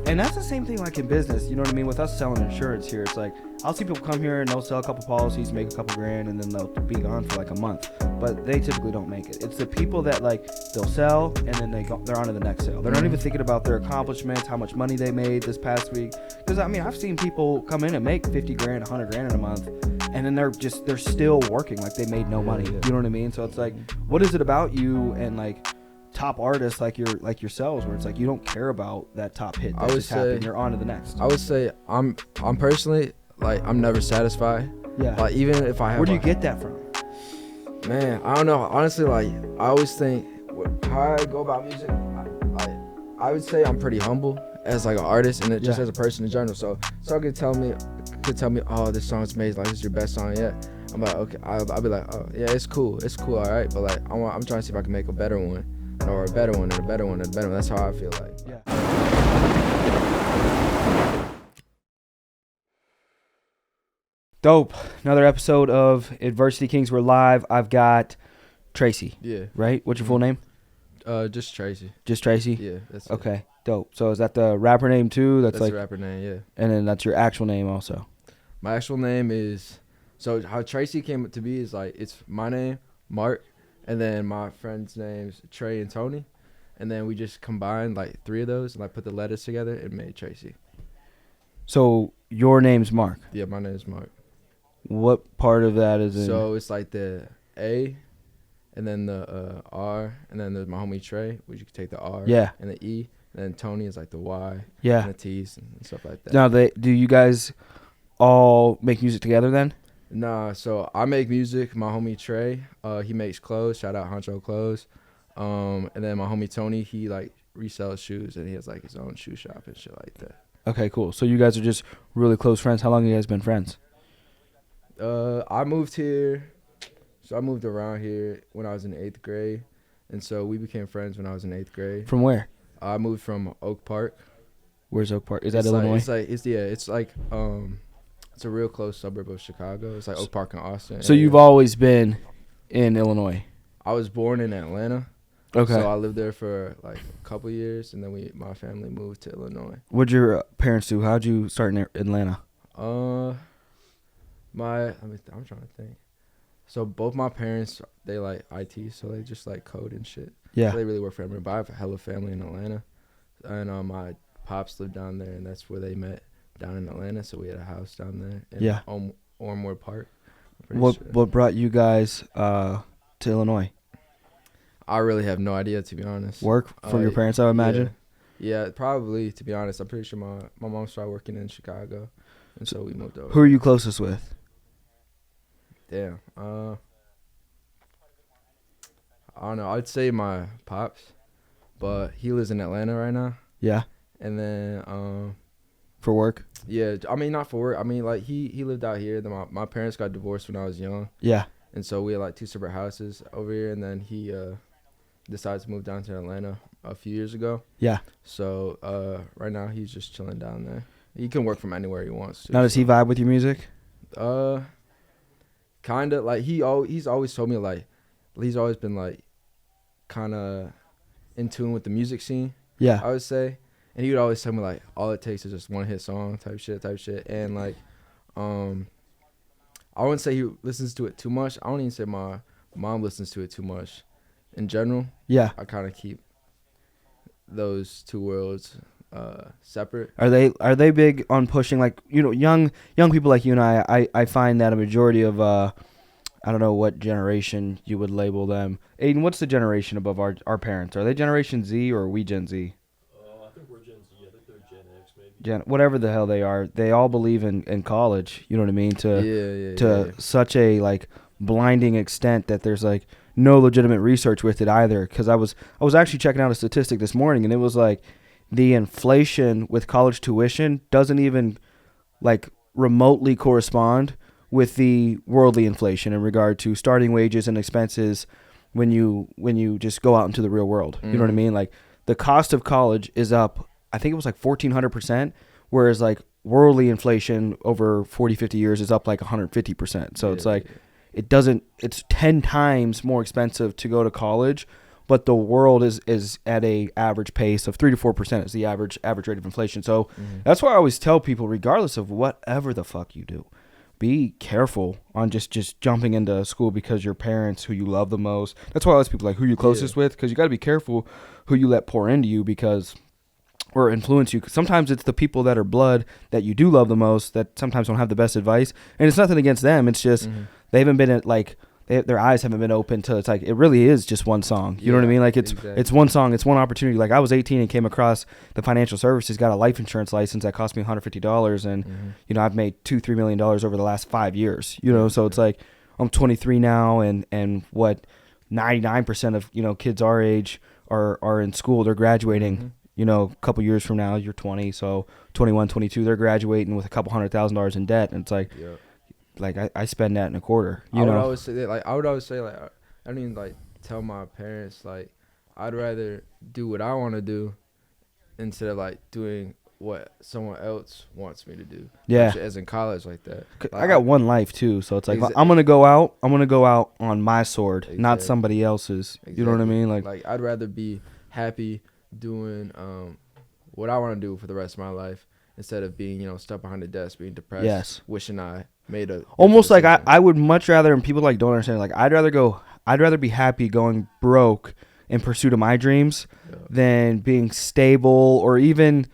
And that's the same thing like in business, you know what I mean? With us selling insurance here, it's like I'll see people come here and they'll sell a couple policies, make a couple grand, and then they'll be gone for like a month. But they typically don't make it. It's the people that like they'll sell and then they're on to the next sale. They're not even thinking about their accomplishments, how much money they made this past week. Because I mean, I've seen people come in and make 50 grand, 100 grand in a month, and then they're still working like they made no money. You know what I mean? So it's like, what is it about you and like top artists like yourselves where it's like you don't care about that top hit that just happened, you're on to the next? I would say I'm personally like I'm never satisfied. Yeah. Like even if I have. Where do you get that from? Man, I don't know. Honestly, like I always think how I go about music. I would say I'm pretty humble as like an artist and just as a person in general. So someone could tell me, oh, this song's amazing. Like this is your best song yet. I'm like, okay. I'll be like, oh yeah, it's cool, all right. But like I'm trying to see if I can make a better one. Or a better one, and a better one, and a better one. That's how I feel like. Yeah. Dope. Another episode of Adversity Kings. We're live. I've got Tracy. Yeah. Right? What's your full name? Just Tracy. Just Tracy? Yeah. That's okay. It. Dope. So is that the rapper name too? That's like the rapper name. Yeah. And then that's your actual name also. My actual name is. So how Tracy came to be is like it's my name, Mark. And then my friend's name's Trey and Tony. And then we just combined like three of those and like put the letters together and made Tracy. So your name's Mark? Yeah, my name's Mark. What part of that is in? So it's like the A and then the R and then there's my homie Trey, which you could take the R and the E. And then Tony is like the Y and the T's and stuff like that. Now, do you guys all make music together then? Nah, so I make music. My homie Trey, he makes clothes. Shout out Honcho Clothes. And then my homie Tony, he like resells shoes and he has like his own shoe shop and shit like that. Okay, cool. So you guys are just really close friends. How long have you guys been friends? I moved here. So I moved around here when I was in 8th grade. And so we became friends when I was in 8th grade. From where? I moved from Oak Park. Where's Oak Park? Is that Illinois? It's a real close suburb of Chicago. It's like Oak Park and Austin. So you've always been in Illinois? I was born in Atlanta. Okay. So I lived there for like a couple years, and then my family moved to Illinois. What'd your parents do? How'd you start in Atlanta? I'm trying to think. So both my parents, they like IT, so they just like code and shit. Yeah. So they really work for Emory. But I have a hella family in Atlanta, and my pops lived down there, and that's where they met. Down in Atlanta, so we had a house down there in Ormwood Park. What brought you guys to Illinois? I really have no idea, to be honest. Work for your parents, I would imagine? Yeah, probably, to be honest. I'm pretty sure my mom started working in Chicago, and so we moved over. Who are you closest with? Damn. I don't know. I'd say my pops, but he lives in Atlanta right now. Yeah. And then for work? Yeah, I mean, not for work. I mean, like, he lived out here. Then my parents got divorced when I was young. Yeah. And so we had, like, 2 separate houses over here. And then he decided to move down to Atlanta a few years ago. Yeah. So right now he's just chilling down there. He can work from anywhere he wants to. Now, does he vibe with your music? Kind of. Like, he's always told me, like, he's always been, like, kind of in tune with the music scene. Yeah. I would say. And he would always tell me, like, all it takes is just one hit song type shit. And, like, I wouldn't say he listens to it too much. I don't even say my mom listens to it too much. In general, yeah, I kind of keep those two worlds separate. Are they big on pushing, like, you know, young people like you and I find that a majority of, I don't know what generation you would label them. Aiden, what's the generation above our parents? Are they Generation Z or are we Gen Z? We're Gen Z. I think they're Gen X, maybe. Whatever the hell they are, they all believe in college. You know what I mean? To such a like blinding extent that there's like no legitimate research with it either. Because I was actually checking out a statistic this morning, and it was like the inflation with college tuition doesn't even like remotely correspond with the worldly inflation in regard to starting wages and expenses when you just go out into the real world. You know what I mean? Like, the cost of college is up, I think it was like 1,400%, whereas like worldly inflation over 40, 50 years is up like 150%. So it's like, it's 10 times more expensive to go to college, but the world is at a average pace of 3 to 4% is the average rate of inflation. So that's why I always tell people, regardless of whatever the fuck you do, be careful on just jumping into school because your parents, who you love the most. That's why I ask people, like, who you're closest with, because you got to be careful who you let pour into you or influence you. Sometimes it's the people that are blood that you do love the most that sometimes don't have the best advice. And it's nothing against them. It's just they haven't been their eyes haven't been open to, it's like, it really is just one song. You know what I mean? Like, it's one song, it's one opportunity. Like, I was 18 and came across the financial services, got a life insurance license that cost me $150, and you know, I've made $2-3 million over the last 5 years. You know, so it's like I'm 23 now, and what 99% of, you know, kids our age are in school. They're graduating. You know, a couple years from now, you're 20, so 21, 22, they're graduating with a couple $100,000 in debt, and it's like. Like, I spend that in a quarter. I would always say that, I don't even, like, tell my parents, like, I'd rather do what I want to do instead of, like, doing what someone else wants me to do. Yeah. As in college, like that. Like, I got one life, too, so it's like, I'm going to go out on my sword, not somebody else's. You know what I mean? Like, I'd rather be happy doing what I want to do for the rest of my life instead of being, you know, stuck behind a desk, being depressed, wishing I made a almost like I would much rather, and people like don't understand, like, I'd rather be happy going broke in pursuit of my dreams than being stable or even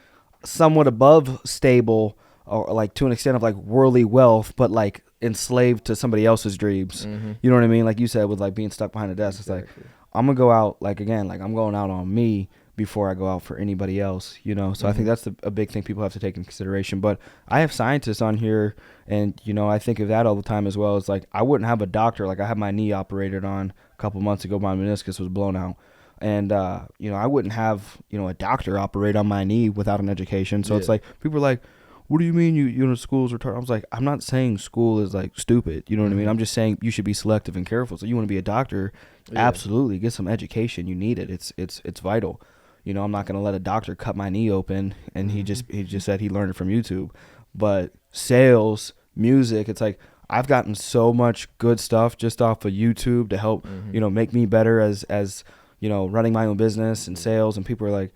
somewhat above stable, or like to an extent of like worldly wealth, but like enslaved to somebody else's dreams. You know what I mean? Like you said, with like being stuck behind a desk, it's like, I'm gonna go out, like, again, like, I'm going out on me before I go out for anybody else, you know? So I think that's a big thing people have to take into consideration. But I have scientists on here, and, you know, I think of that all the time as well. It's like, I wouldn't have a doctor. Like, I had my knee operated on a couple months ago. My meniscus was blown out. And, you know, I wouldn't have, you know, a doctor operate on my knee without an education. So it's like, people are like, what do you mean you know, school's retarded? I was like, I'm not saying school is, like, stupid. You know what I mean? I'm just saying you should be selective and careful. So you want to be a doctor, absolutely. Get some education. You need it. It's vital. You know, I'm not going to let a doctor cut my knee open, and he just said he learned it from YouTube. But sales, music, it's like, I've gotten so much good stuff just off of YouTube to help, you know, make me better as, you know, running my own business and sales. And people are like,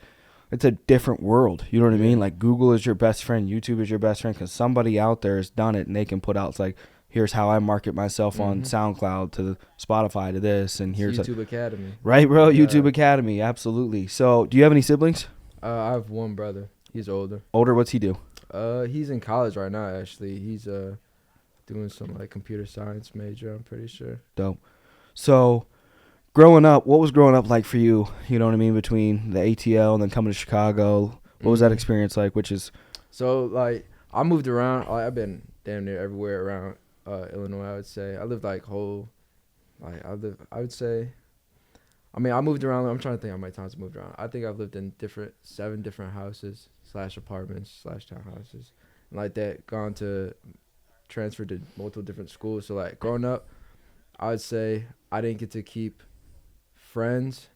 it's a different world. You know what I mean? Like, Google is your best friend. YouTube is your best friend, because somebody out there has done it, and they can put out, it's like, here's how I market myself on SoundCloud to Spotify to this, and here's YouTube Academy. Right, bro? YouTube Academy, absolutely. So, do you have any siblings? I have one brother. He's older. Older? What's he do? He's in college right now, actually. He's doing some, like, computer science major, I'm pretty sure. Dope. So, growing up, what was growing up like for you? You know what I mean? Between the ATL and then coming to Chicago, what was that experience like? So, like, I moved around. I've been damn near everywhere around Illinois, I would say. I lived, like, I would say, I mean, I moved around. I'm trying to think how many times I moved around. I think I've lived in 7 different houses / apartments / townhouses. And like that, transferred to multiple different schools. So, like, growing up, I would say I didn't get to keep friends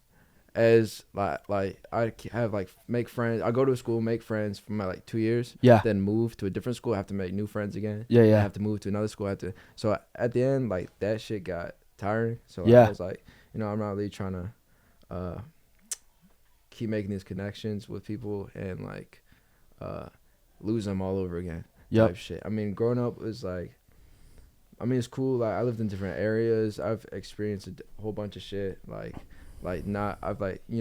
as, like I have, like, make friends. I go to a school, make friends for my, like, 2 years. Yeah. Then move to a different school. I have to make new friends again. Yeah. I have to move to another school. So at the end, like, that shit got tiring. So, like, I was like, you know, I'm not really trying to keep making these connections with people and, like, lose them all over again. Type shit. I mean, growing up was like, I mean, it's cool. Like, I lived in different areas. I've experienced a whole bunch of shit. You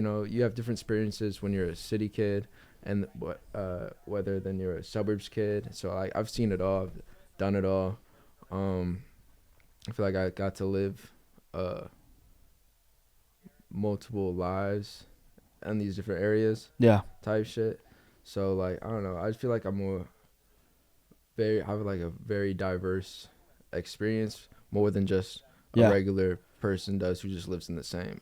know, you have different experiences when you're a city kid and whether than you're a suburbs kid. So, like, I've seen it all, I've done it all. I feel like I got to live multiple lives in these different areas. Yeah. Type shit. So, like, I don't know. I just feel like I have, like, a very diverse experience, more than just a regular person does who just lives in the same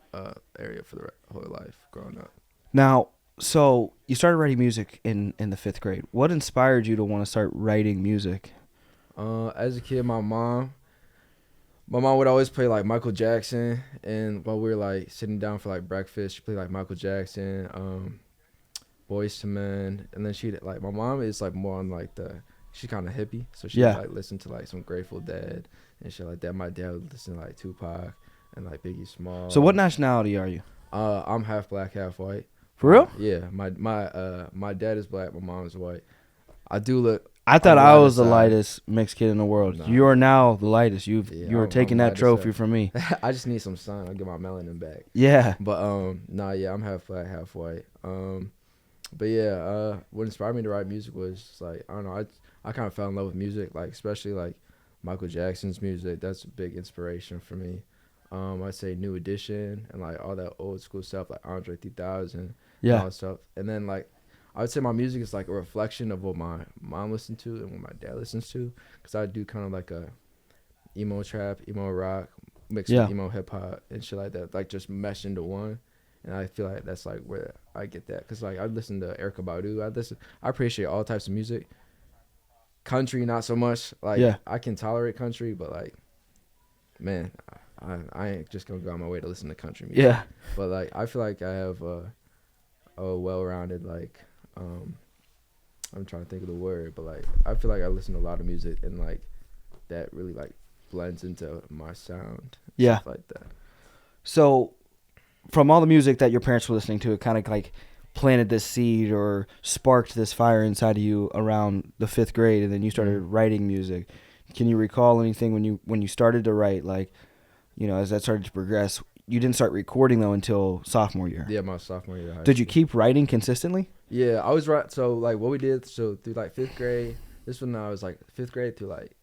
area for their whole life growing up. Now, so you started writing music in the 5th grade. What inspired you to want to start writing music? As a kid, my mom would always play, like, Michael Jackson, and while we were, like, sitting down for, like, breakfast, she played, like, Michael Jackson, Boyz II Men, and then my mom is, like, more on, like, she's kind of hippie, so she would, like, listen to, like, some Grateful Dead and shit like that. My dad would listen to, like, Tupac and, like, Biggie Smalls. So what nationality are you? I'm half black, half white. For real? Yeah. My dad is black. My mom is white. I do look. I thought I was the lightest mixed kid in the world. Nah. You are now the lightest. You are taking that trophy from me. I just need some sun. I'll get my melanin back. Yeah. But I'm half black, half white. But yeah, what inspired me to write music was like, I don't know, I kind of fell in love with music, like especially like Michael Jackson's music. That's a big inspiration for me. I'd say New Edition and like all that old school stuff like Andre 3000 and all that stuff. And then like I would say my music is like a reflection of what my mom listened to and what my dad listens to, because I do kind of like a emo trap, emo rock mixed with emo hip hop and shit like that, like just mesh into one. And I feel like that's like where I get that, because like I listen to Erykah Badu. I appreciate all types of music. Country, not so much. Like I can tolerate country, but like, man, I ain't just gonna go on my way to listen to country music. Yeah. But like, I feel like I have a well-rounded like, I'm trying to think of the word, but like I feel like I listen to a lot of music and like that really like blends into my sound. Stuff like that. So, from all the music that your parents were listening to, it kind of like planted this seed or sparked this fire inside of you around the 5th grade, and then you started writing music. Can you recall anything when you started to write, like, you know, as that started to progress? You didn't start recording though until sophomore year. Yeah, my sophomore year. Did you keep writing consistently? Yeah, I was right. So like what we did, so through like 5th grade, this one I was like 5th grade through like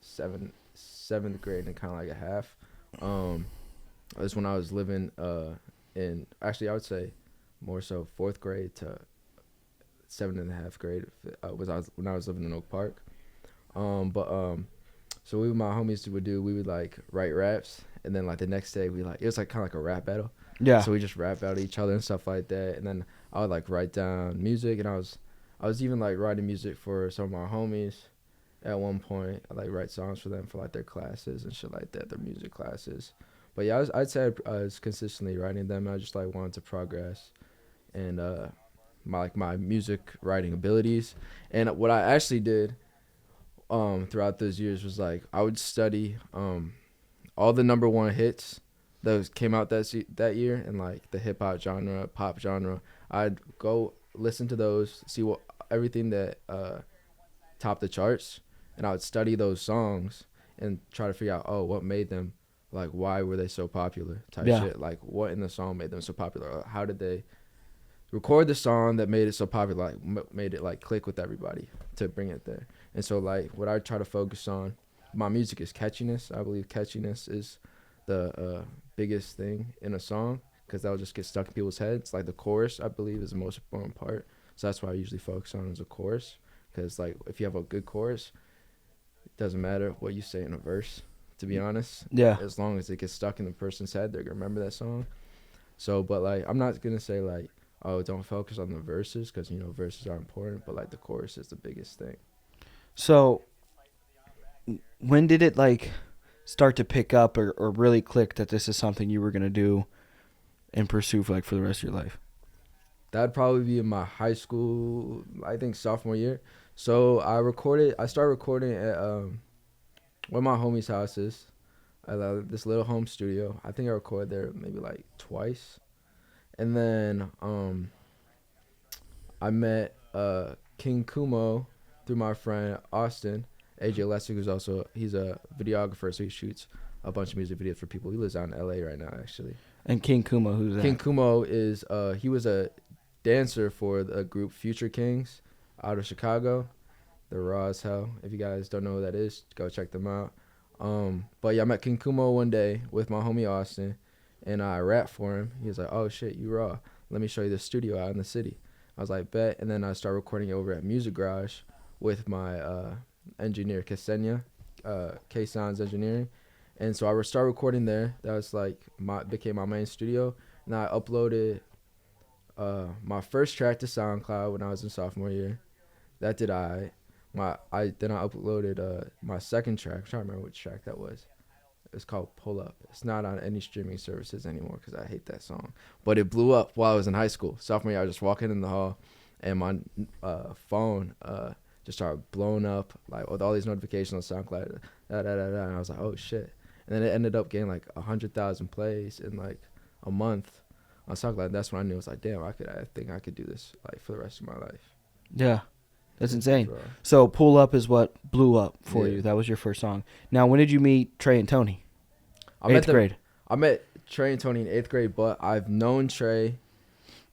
7th grade and kind of like a half. This when I was living in, actually I would say more so 4th grade to 7.5 grade when I was living in Oak Park. So we my homies we would like write raps, and then like the next day it was like kind of like a rap battle. Yeah. So we just rap out each other and stuff like that, and then I would like write down music, and I was even like writing music for some of my homies. At one point, I like write songs for them for like their classes and shit like that, their music classes. But yeah, I'd say I was consistently writing them. I just like wanted to progress, and my music writing abilities. And what I actually did throughout those years was like I would study all the number 1 hits that came out that year in like the hip hop genre, pop genre. I'd go listen to those, see what everything that topped the charts, and I would study those songs and try to figure out what made them, like why were they so popular type shit, like what in the song made them so popular, how did they record the song that made it so popular, like made it like click with everybody to bring it there. And so like what I try to focus on, my music is catchiness. I believe catchiness is the biggest thing in a song, because that'll just get stuck in people's heads. Like the chorus, I believe, is the most important part. So that's why I usually focus on is a chorus, because like if you have a good chorus, it doesn't matter what you say in a verse, to be honest. Yeah. As long as it gets stuck in the person's head, they're gonna remember that song. So, but like I'm not gonna say like, don't focus on the verses, because you know verses are important, but like the chorus is the biggest thing. So, when did it like start to pick up or really click that this is something you were gonna do and pursue for the rest of your life? That'd probably be in my high school, I think sophomore year. So I started recording at one of my homies' houses, at this little home studio. I think I recorded there maybe like twice. And then I met King Kumo through my friend Austin, AJ Lester, he's a videographer, so he shoots a bunch of music videos for people. He lives out in LA right now, actually. And King Kumo, who's that? King Kumo is he was a dancer for the group Future Kings out of Chicago. They're raw as hell. If you guys don't know who that is, go check them out. But yeah, I met King Kumo one day with my homie Austin, and I rapped for him. He was like, "Oh shit, you raw. Let me show you the studio out in the city." I was like, "Bet." And then I started recording over at Music Garage with my engineer Ksenia, K-Sounds Engineering. And so I started recording there. That was like became my main studio. And I uploaded my first track to SoundCloud when I was in sophomore year. That did then I uploaded my second track. I'm trying to remember which track that was. It's called Pull Up. It's not on any streaming services anymore because I hate that song. But it blew up while I was in high school. Sophomore year, I was just walking in the hall, and my phone just started blowing up like with all these notifications on SoundCloud. And I was like, oh shit. And then it ended up getting like 100,000 plays in like a month on SoundCloud. That's when I knew, it was like, damn, I think I could do this like for the rest of my life. Yeah. That's insane. Bro. So Pull Up is what blew up for you. That was your first song. Now, when did you meet Trey and Tony? Eighth grade. I met Trey and Tony in 8th grade, but I've known Trey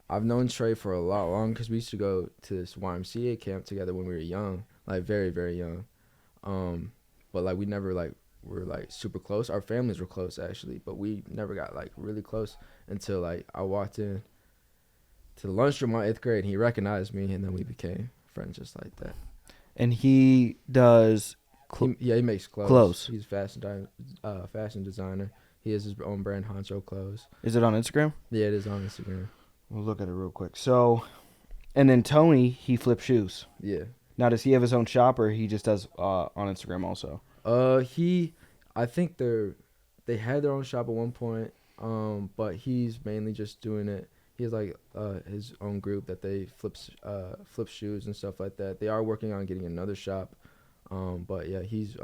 for a lot longer because we used to go to this YMCA camp together when we were young, like very, very young. But like we never like were like super close. Our families were close actually, but we never got like really close until like I walked in to the lunchroom in 8th grade and he recognized me, and then we became friends just like that. And he does he makes clothes. He's a fashion designer. He has his own brand, Honcho Clothes. Is it on Instagram? Yeah, it is on Instagram. We'll look at it real quick. So, and then Tony, he flips shoes. Yeah. Now, does he have his own shop, or he just does on Instagram also? I think they had their own shop at one point. But he's mainly just doing it. He has like his own group that they flip shoes and stuff like that. They are working on getting another shop. But yeah, he's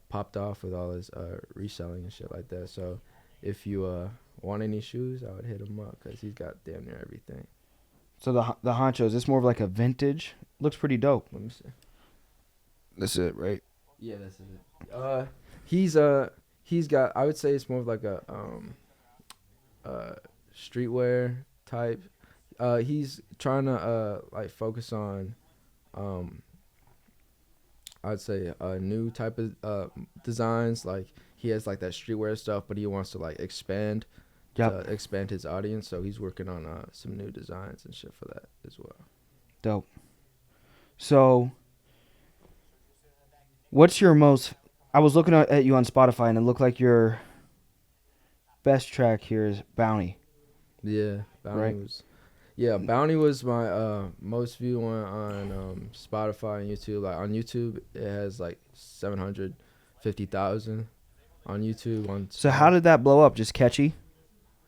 popped off with all his reselling and shit like that. So if you want any shoes, I would hit him up because he's got damn near everything. So the Honcho, is this more of like a vintage? Looks pretty dope. Let me see. That's it, right? Yeah, that's it. He's got, I would say it's more of like a streetwear type. He's trying to like focus on I'd say a new type of designs. Like he has like that streetwear stuff, but he wants to like expand his audience. So he's working on some new designs and shit for that as well. Dope. So, what's your most? I was looking at you on Spotify, and it looked like your best track here is Bounty. Yeah, Bounty was my most viewed one on Spotify and YouTube. Like on YouTube, it has like 750,000 on YouTube. So how did that blow up? Just catchy?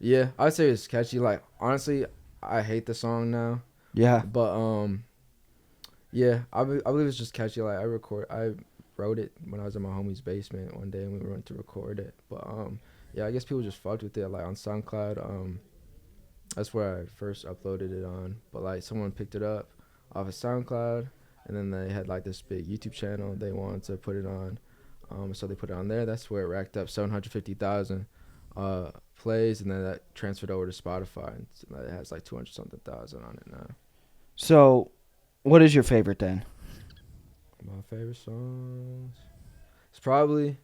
Yeah, I'd say it's catchy. Like honestly, I hate the song now. Yeah. But yeah, I believe it's just catchy. Like I wrote it when I was in my homie's basement one day, and we went to record it. But yeah, I guess people just fucked with it. Like on SoundCloud, that's where I first uploaded it on. But like someone picked it up off of SoundCloud, and then they had like this big YouTube channel they wanted to put it on. So they put it on there. That's where it racked up 750,000 plays, and then that transferred over to Spotify, and it has like 200-something thousand on it now. So, what is your favorite then? My favorite songs, it's probably.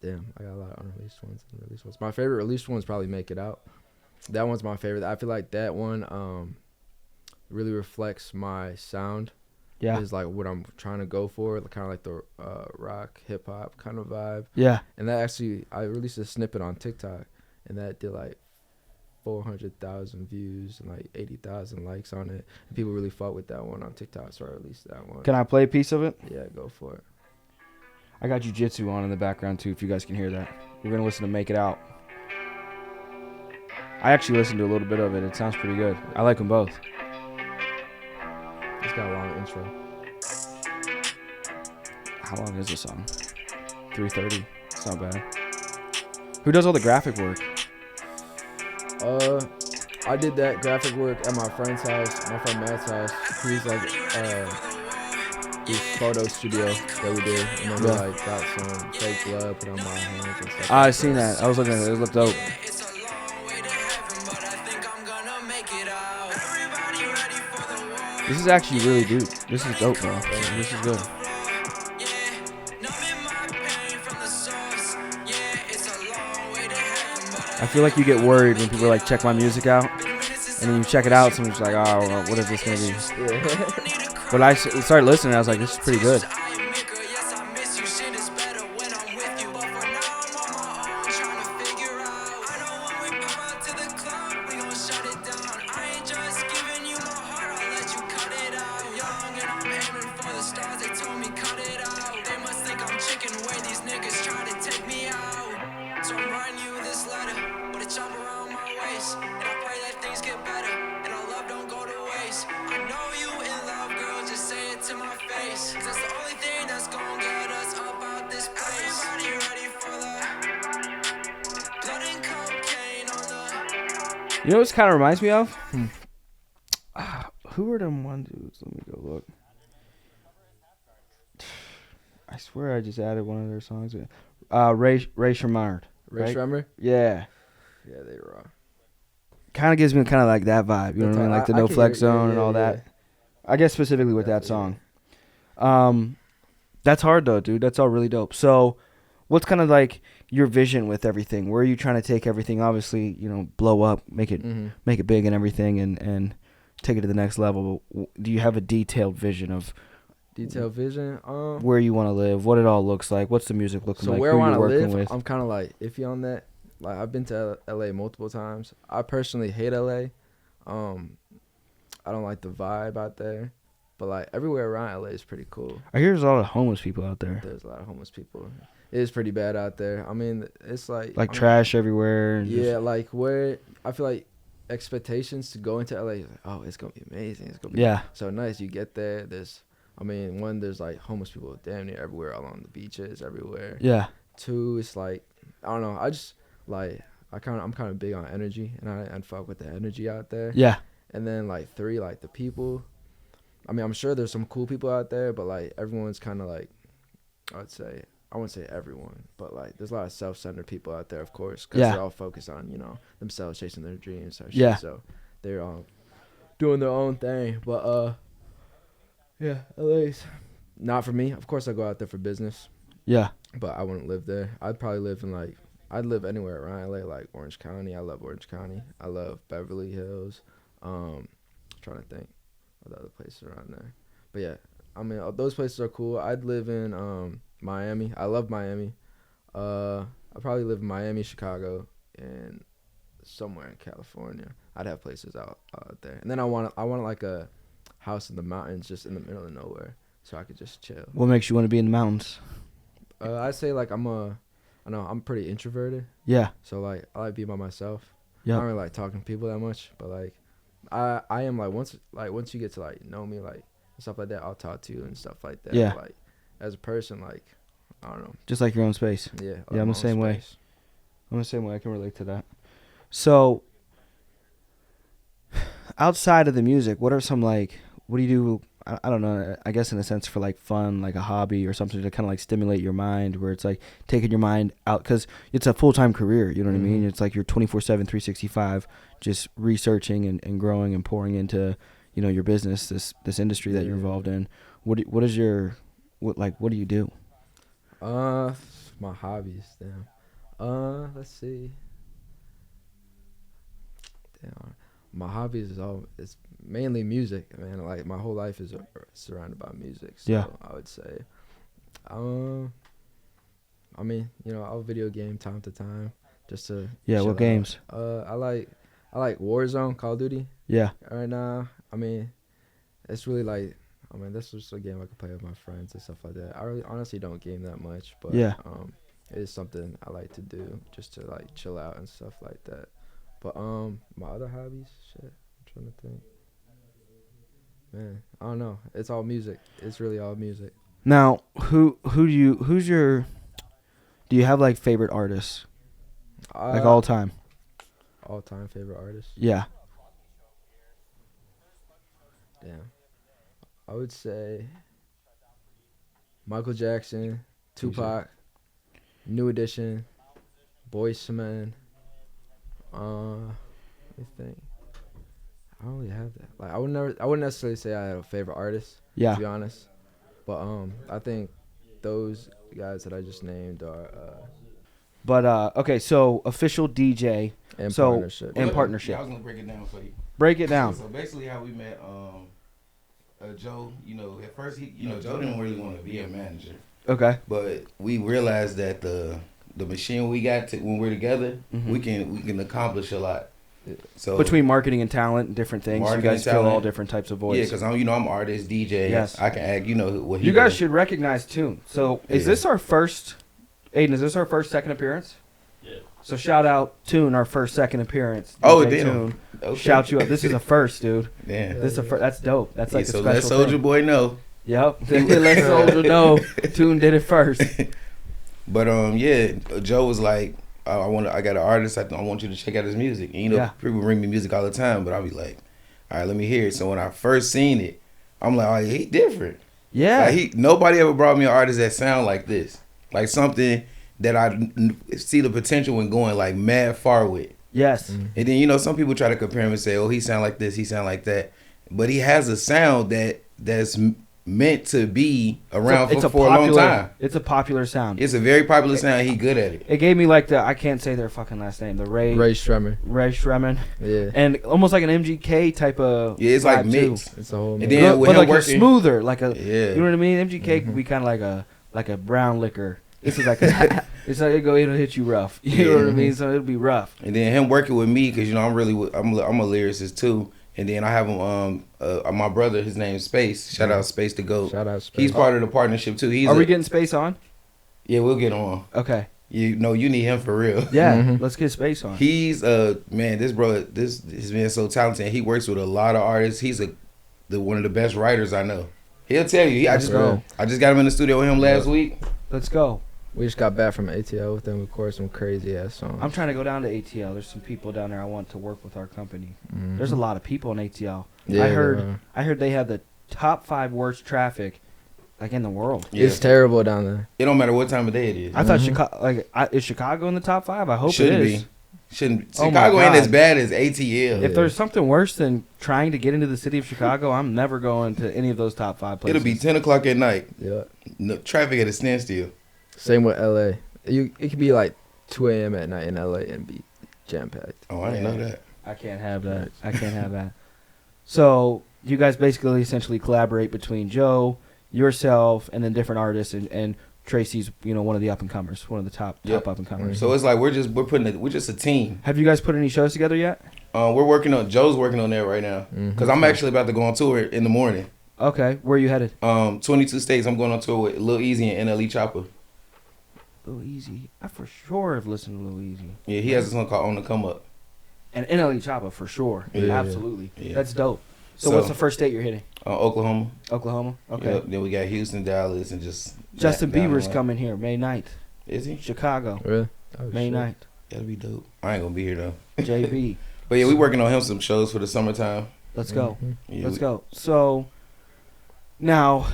Damn, I got a lot of unreleased ones and released ones. My favorite released one is probably Make It Out. That one's my favorite. I feel like that one really reflects my sound. Yeah. Is like what I'm trying to go for, kind of like the rock, hip hop kind of vibe. Yeah. And that actually, I released a snippet on TikTok, and that did like 400,000 views and like 80,000 likes on it. And people really fought with that one on TikTok, so I released that one. Can I play a piece of it? Yeah, go for it. I got Jiu-Jitsu on in the background too, if you guys can hear that. We're going to listen to Make It Out. I actually listened to a little bit of it. It sounds pretty good. I like them both. It's got a long intro. How long is the song? 3:30. It's not bad. Who does all the graphic work? I did that graphic work at my friend's house, my friend Matt's house. He's like, his photo studio that we did. And then we like got some fake blood put on my hands and stuff. I seen that. I was looking at it. It looked dope. This is actually really good. This is dope, bro. This is good. I feel like you get worried when people like check my music out, and then you check it out, someone's like, oh, what is this gonna be? Yeah. But I started listening, and I was like, this is pretty good. I know you in love, girl, just say it to my face. 'Cause that's the only thing You know what this kind of reminds me of? Who are them one dudes? Let me go look. I swear I just added one of their songs. Ray Shremmerd. Ray Shremmerd? Yeah. Yeah, they raw. Kind of gives me kind of like that vibe. You know what I mean? Like the No Flex Zone and all that. I guess specifically with that song. That's hard though, dude. That's all really dope. So, what's kind of like your vision with everything? Where are you trying to take everything? Obviously, you know, blow up, make it big and everything, and take it to the next level. Do you have a detailed vision of where you want to live, what it all looks like, what's the music looking like, where I want to live with? I'm kind of like iffy on that. Like, I've been to LA multiple times. I personally hate LA. I don't like the vibe out there, but like everywhere around LA is pretty cool. I hear there's a lot of homeless people out there. There's a lot of homeless people. It is pretty bad out there. I mean, it's like trash everywhere. Yeah, like where I feel like expectations to go into LA, like, oh, it's gonna be amazing. It's gonna be so nice. You get there. There's like homeless people damn near everywhere, along the beaches, everywhere. Yeah. 2, it's like, I don't know. I just like I'm kind of big on energy, and I fuck with the energy out there. Yeah. And then like 3, like the people. I mean, I'm sure there's some cool people out there, but like everyone's kind of like, I wouldn't say everyone, but like there's a lot of self-centered people out there, of course, because they're all focused on, you know, themselves, chasing their dreams. Or shit, so they're all doing their own thing. But LA's not for me. Of course, I go out there for business. Yeah. But I wouldn't live there. I'd probably live in I'd live anywhere around LA, like Orange County. I love Orange County. I love Beverly Hills. Trying to think of the other places around there. But yeah, I mean, those places are cool. I'd live in Miami. I love Miami. I'd probably live in Miami, Chicago, and somewhere in California. I'd have places out there. And then I want like a house in the mountains, just in the middle of nowhere, so I could just chill. What makes you want to be in the mountains? I'd say like I'm pretty introverted. Yeah. So like I like being by myself. Yeah. I don't really like talking to people that much, but like I am like once you get to like know me, like stuff like that, I'll talk to you and stuff like that. Yeah. But, like as a person, like I don't know. Just like your own space. Yeah. Yeah, I'm the same way. I'm the same way. I can relate to that. So outside of the music, what are some like what do you do? I don't know, I guess in a sense for like fun, like a hobby or something to kind of like stimulate your mind, where it's like taking your mind out, because it's a full-time career, you know what I mean? It's like you're 24/7, 365, just researching and growing and pouring into, you know, your business, this industry that you're involved in. What do you do? My hobbies, damn. Let's see. Damn. My hobbies it's mainly music, man. Like my whole life is surrounded by music. So I would say, I mean, you know, I'll video game time to time just to what out. Games? I like Warzone, Call of Duty. Yeah. Right now, I mean, it's really like, I mean, this is just a game I can play with my friends and stuff like that. I really honestly don't game that much, but it is something I like to do just to like chill out and stuff like that. But my other hobbies, shit, I'm trying to think. Man, I don't know. It's all music. It's really all music. Now, do you have like favorite artists? Like all time? All time favorite artists? Yeah. Damn. I would say Michael Jackson, Tupac, New Edition, Boyz II Men. Let me think. I don't really have that. Like I wouldn't necessarily say I had a favorite artist. Yeah. To be honest, but I think those guys that I just named are. But okay, so official DJ and partnership. And partnership. Yeah, I was gonna break it down for you. Break it down. So basically, how we met, Joe. You know, at first Joe didn't really want to be a manager. Okay. But we realized that the machine we got when we're together, we can accomplish a lot. So between marketing and talent and different things, you guys fill all different types of voice. Yeah, because I'm artist, DJ. Yes. I can act. What you guys should recognize Tune. So is this our first? Aiden, is this our second appearance? Yeah. So shout out Tune, our second appearance. Oh, damn. Tune. Okay. Shout you up. This is a first, dude. Yeah. This is a first. That's dope. That's like a special let Soulja Boy know. Yep. Let Soulja know Tune did it first. But Joe was like, I got an artist. I want you to check out his music. And, you know, people bring me music all the time, but I'll be like, all right, let me hear it. So when I first seen it, I'm like, oh, he different. Yeah. Like nobody ever brought me an artist that sound like this. Like something that I see the potential in going like mad far with. Yes. And then, you know, some people try to compare him and say, oh, he sound like this, he sound like that. But he has a sound that's meant to be around for a long time. It's a popular sound. It's a very popular sound. He good at it. It gave me like I can't say their fucking last name. The Ray Shremmer. Yeah. And almost like an MGK type of. Yeah, it's like mixed. It's a whole. And then with him like working, a smoother, like a. Yeah. You know what I mean? MGK could be kind of like a brown liquor. This is like it's like it'll hit you rough. You know what I mean? So it'll be rough. And then him working with me, because you know I'm a lyricist too. And then I have him my brother. His name's Space. Shout out Space to Go. Shout out Space. He's part of the partnership too. Are we getting Space on? Yeah, we'll get on. Okay. You know you need him for real. Yeah, let's get Space on. He's man, this brother, this man so talented. He works with a lot of artists. He's one of the best writers I know. He'll tell you. I just got him in the studio with him last week. Let's go. We just got back from ATL with them, recorded some crazy ass songs. I'm trying to go down to ATL. There's some people down there I want to work with our company. There's a lot of people in ATL. Yeah, I heard they have the top 5 worst traffic like in the world. Yeah. It's terrible down there. It don't matter what time of day it is. I thought Chicago is Chicago in the top 5? I hope Shouldn't it is. Shouldn't. Chicago ain't as bad as ATL. If there's something worse than trying to get into the city of Chicago, I'm never going to any of those top 5 places. It'll be 10 o'clock at night. Yeah. No, traffic at a standstill. Same with LA. It could be like 2 a.m. at night in LA and be jam packed. Oh, I didn't know that. I can't have that. I can't have that. So you guys basically essentially collaborate between Joe, yourself, and then different artists, and Tracy's, you know, one of the up and comers, one of the top up and comers. So it's like we're just a team. Have you guys put any shows together yet? Joe's working on that right now, because I'm actually about to go on tour in the morning. Okay, where are you headed? 22 states. I'm going on tour with Lil Easy and NLE Chopper. Lil Easy, I for sure have listened to Lil Easy. Yeah, he has a song called On the Come Up. And NLE Chopper for sure. Yeah, absolutely. Yeah. That's dope. So what's the first state you're hitting? Oklahoma. Oklahoma. Okay. Yep. Then we got Houston, Dallas, and just Justin Bieber's coming here May 9th. Is he? Chicago. Really? May 9th. That'll be dope. I ain't gonna be here though. JB. But yeah, we working on him some shows for the summertime. Let's go. Yeah, Let's go. So now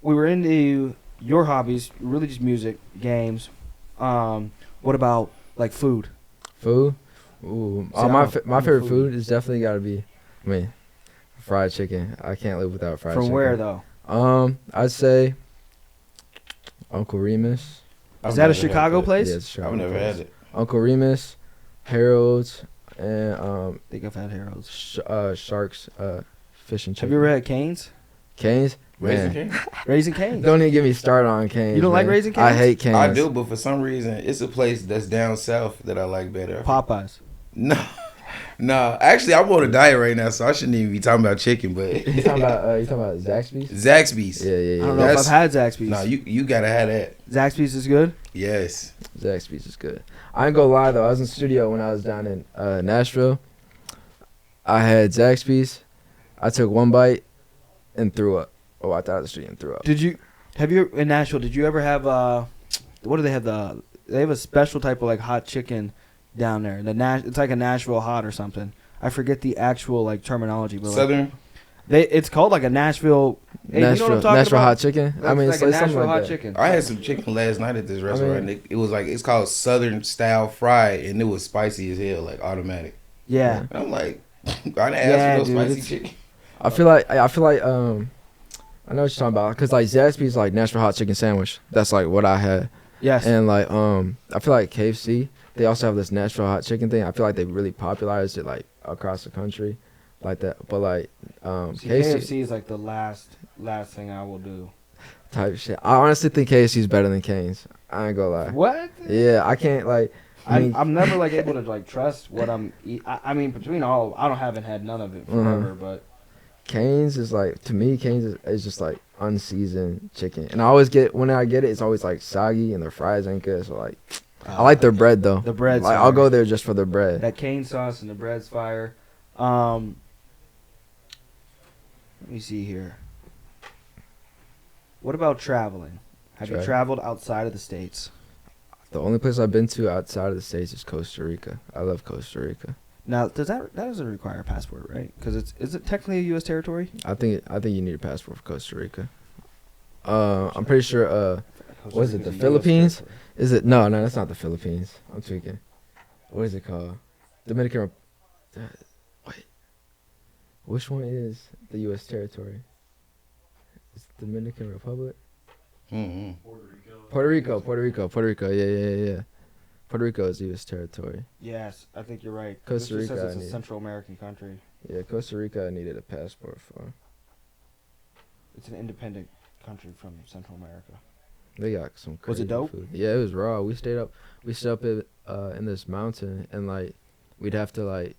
we were into your hobbies, really just music, games. What about like food? Food? Ooh, my favorite food is definitely got to be, fried chicken. I can't live without fried chicken. From where though? I'd say Uncle Remus. Is that a Chicago place? Yeah, it's a Chicago I've never place. had it. Uncle Remus, Harold's, and I think I've had Harold's. Sharks, fish and chicken. Have you ever had Cane's? Cane's? Raising Cane's. Don't even get me started on Cane's. You don't like Raising Cane's? I hate Cane's. I do, but for some reason, it's a place that's down south that I like better. Popeyes. No. Actually, I'm on a diet right now, so I shouldn't even be talking about chicken. But you talking about Zaxby's? Zaxby's. Yeah. I don't know if I've had Zaxby's. No, you gotta have that. Zaxby's is good. Yes. Zaxby's is good. I ain't gonna lie though. I was in the studio when I was down in Nashville. I had Zaxby's. I took one bite and threw up. I walked out of the studio and threw up. Have you in Nashville? Did you ever have what do they have? They have a special type of like hot chicken down there. It's like a Nashville hot or something. I forget the actual like terminology. But Southern. It's called like a Nashville. Hey, Nashville, you know what I'm talking Nashville about? hot chicken. Like a something Nashville like hot that. chicken. I had some chicken last night at this restaurant. It's called Southern style fried, and it was spicy as hell, like automatic. Yeah. And I'm like, I didn't ask for no spicy chicken. I feel like I know what you're talking about, because like Zaxby's like Nashville hot chicken sandwich. That's like what I had. Yes. And like I feel like KFC, they also have this Nashville hot chicken thing. I feel like they really popularized it like across the country, like that. But like KFC is like the last thing I will do. Type shit. I honestly think KFC is better than Cane's. I ain't gonna lie. What? Yeah, I can't like. I'm never like able to like trust what I'm eating. I mean, between all, haven't had none of it forever, but. Cane's is like, to me, Cane's is just like unseasoned chicken, and I always get, when I get it, it's always like soggy and their fries ain't good. So like, I like their bread though. The bread's like, I'll go there just for the bread. That cane sauce and the bread's fire. Let me see here. What about traveling? Have you traveled outside of the States? The only place I've been to outside of the States is Costa Rica. I love Costa Rica. Now, that doesn't require a passport, right? Because is it technically a U.S. territory? I think you need a passport for Costa Rica. I'm pretty sure. What is it? The Philippines? Is it? No, that's not the Philippines. I'm tweaking. What is it called? Dominican. Wait. Which one is the U.S. territory? It's Dominican Republic. Mm-hmm. Puerto Rico. Yeah. Puerto Rico is U.S. territory. Yes, I think you're right. Costa Rica says it's a Central American country. Yeah, Costa Rica I needed a passport for. It's an independent country from Central America. They got some crazy Was it dope? food. Yeah, it was raw. We stayed up in this mountain, and like we'd have to like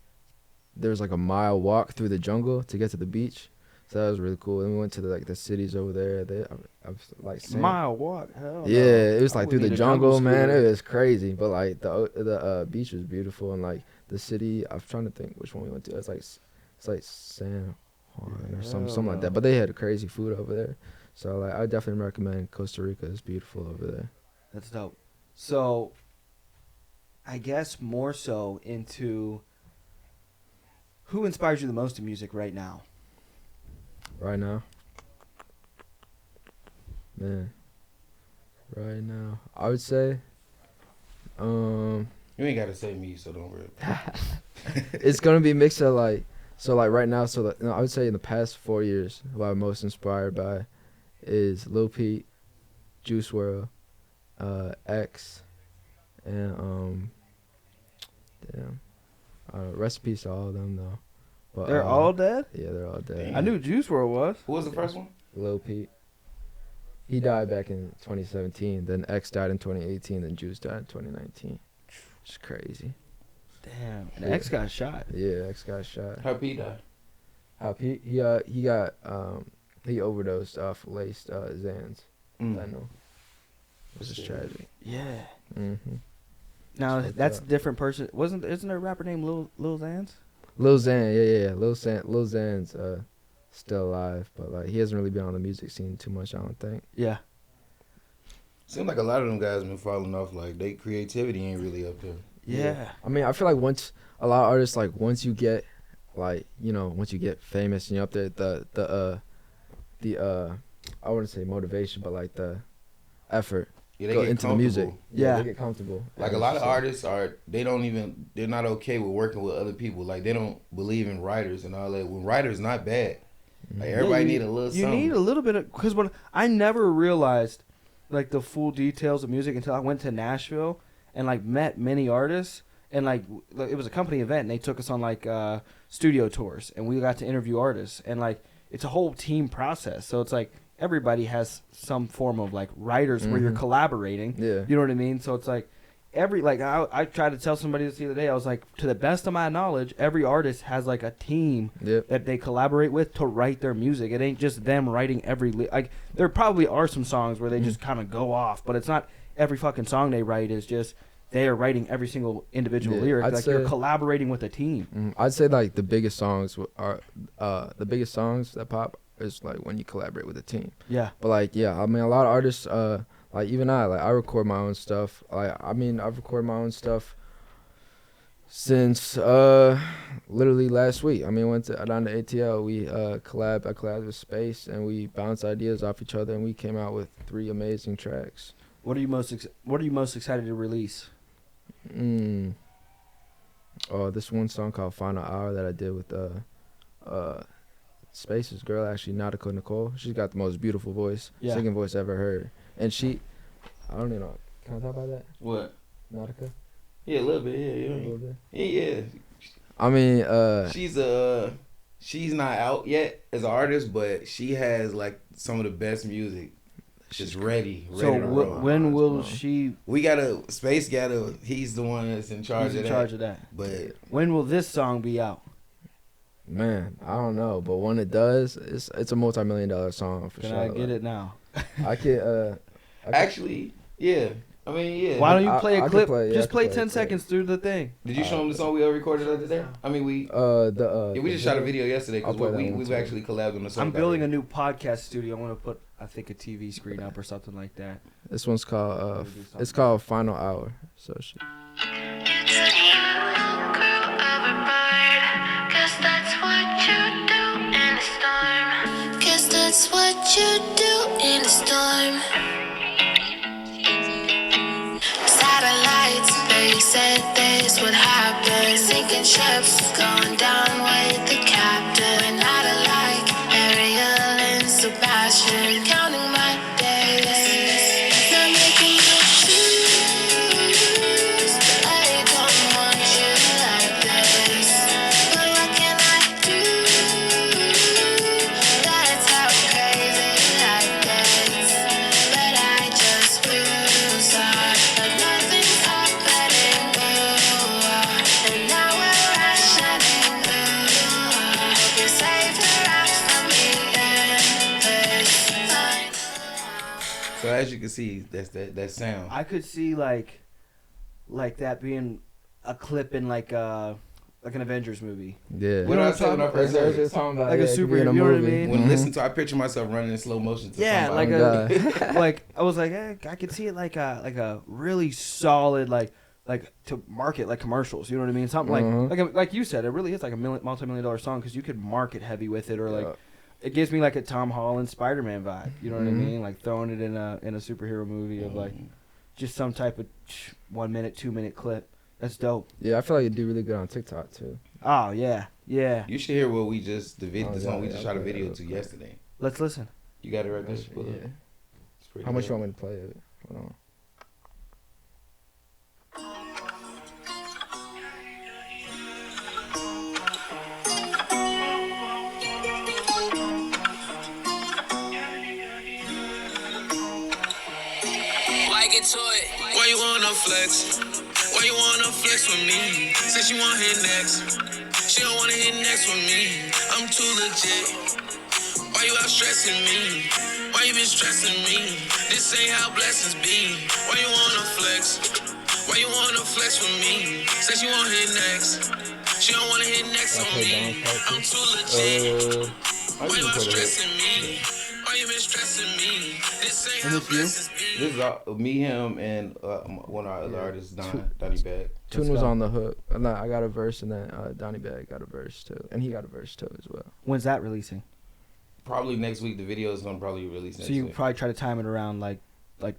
there was like a mile walk through the jungle to get to the beach. So that was really cool. And we went to the cities over there. I was like saying, mile walk. Hell yeah, no. it was like through the jungle, man. It was crazy. But like the beach was beautiful, and like the city. I was trying to think which one we went to. It's like San Juan or something like that. But they had crazy food over there. So like I definitely recommend Costa Rica. It's beautiful over there. That's dope. So I guess more so into who inspires you the most in music right now? Right now, man. Right now, I would say, You ain't gotta say me, so don't worry. it's gonna be a mix of like, so like right now, I would say in the past 4 years, what I'm most inspired by is Lil Peep, Juice WRLD, X, and rest in peace to all of them though. But, They're all dead? Yeah, they're all dead. I knew Juice WRLD was. Who was the first one? Lil Peep. He died back in 2017. Then X died in 2018. Then Juice died in 2019. It's crazy. Damn. And X got shot. Yeah, X got shot. How P died? He overdosed off laced Xans. I know. This is tragic. Yeah. Mm-hmm. Now that's a different person. Isn't there a rapper named Lil Xans? Lil Xan, yeah. Lil Xan's still alive, but like he hasn't really been on the music scene too much, I don't think. Yeah. Seems like a lot of them guys been falling off. Like their creativity ain't really up there. Yeah. I mean, I feel like once a lot of artists once you get once you get famous and you're up there, the I wouldn't say motivation, but like the effort Yeah, they go get into the music. Yeah. They get comfortable. Like a lot of artists they're not okay with working with other people. Like they don't believe in writers and all that. When writers not bad, like everybody need a little something. You need a little bit of, because when I never realized like the full details of music until I went to Nashville and like met many artists, and like it was a company event and they took us on like studio tours and we got to interview artists, and like it's a whole team process. So it's like everybody has some form of like writers where you're collaborating. Yeah. You know what I mean? So it's like I tried to tell somebody this the other day. I was like, to the best of my knowledge, every artist has like a team that they collaborate with to write their music. It ain't just them writing like there probably are some songs where they just kind of go off, but it's not every fucking song they write is just they are writing every single individual lyric. Like you're collaborating with a team. I'd say like the biggest songs are the biggest songs that pop is like when you collaborate with a team. Yeah. But like I mean a lot of artists like even I record my own stuff. I've recorded my own stuff since literally last week. I mean went down to ATL. I collabed with Space and we bounced ideas off each other and we came out with 3 amazing tracks. What are you most excited to release? Oh, this one song called Final Hour that I did with Space's girl, actually, Nautica Nicole. She's got the most beautiful voice, singing voice I ever heard. And I don't even know. Can I talk about that? What? Nautica? Yeah, a little bit. Yeah, A little bit. Yeah. I mean, she's not out yet as an artist, but she has like some of the best music. She's ready So to roll. when will she? Space he's the one that's in charge of that. But when will this song be out? Man, I don't know, but when it does, it's a multi-million-dollar song for sure. Can I get it now? I can actually, yeah. I mean, yeah. Why don't you play a clip? Play, just play 10 seconds through the thing. Did you show him the song we all recorded the other day? I mean, we we just shot a video yesterday because we've actually collabed on the song. I'm building a new podcast studio. I want to put, I think, a TV screen up or something like that. This one's called it's called Final Hour. So shit. That's what you do in a storm. Satellites, they said this would happen. Sinking ships, going down with the captain. We're not alike, Ariel and Sebastian. Counting my days, not making you choose. I don't want you like this, but what can I do? That's how crazy life gets. But I just lose heart, but nothing's happening new. And now we're rationing through. Hope you saved her out from me in this line. So as you can see, that's that sound. I could see like that being a clip in like an Avengers movie. Yeah. What I say when I first heard it? Like a superhero, you know what I mean? When I listen to, I picture myself running in slow motion. To Yeah, somebody. like like I was like, I could see it like a really solid like to market like commercials. You know what I mean? Something like you said, it really is like a multi-million-dollar song because you could market heavy with it, or like it gives me like a Tom Holland Spider-Man vibe. You know what I mean? Like throwing it in a superhero movie of like just some type of 1 minute, 2 minute clip. That's dope. Yeah, I feel like it'd do really good on TikTok too. Oh yeah, yeah. You should hear what we just the song we yeah, just shot a okay, video okay. to yesterday. Let's listen. You got it right there. Yeah. It's pretty How much dope. you want me to play it? Hold on. Why get to it? Why you wanna flex? Why you wanna flex with me? Said she wanna hit next. She don't wanna hit next with me. I'm too legit. Why you out stressing me? Why you been stressing me? This ain't how blessings be. Why you wanna flex? Why you wanna flex with me? Said she wanna hit next. She don't wanna hit next on me. I'm too legit. Why you out stressing me? Why you been stressing me? This ain't how blessings be. This is me, him, and one of our other artists, Dlabik. Tune was on the hook. And I got a verse, and then Donnie Bag got a verse too, and he got a verse too as well. When's that releasing? Probably next week. The video is gonna probably release next So you week. probably try to time it around like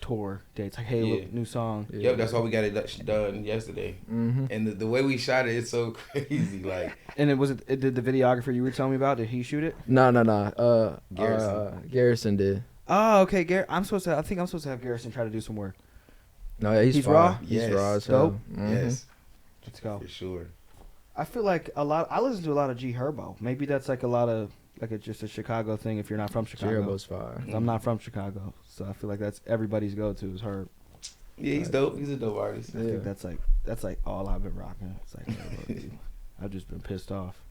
tour dates. Like, hey, Yeah. look, new song. Yeah. Yep, that's why we got it done yesterday. Mm-hmm. And the way we shot it, it's so crazy. Like And did the videographer you were telling me about? Did he shoot it? No. Garrison. Garrison did. Oh, okay. I think I'm supposed to have Garrison try to do some work. No, yeah, he's He's fire. raw? He's Yes. raw as Dope. hell. Mhm. yes, Let's go. for sure. I feel like I listen to a lot of G Herbo. Maybe that's like a lot of just a Chicago thing if you're not from Chicago. Jerebo's fire. 'Cause I'm not from Chicago, so I feel like that's everybody's go-to is Herb. Yeah, he's dope. He's a dope artist. I think that's like all I've been rocking. It's like I've just been pissed off.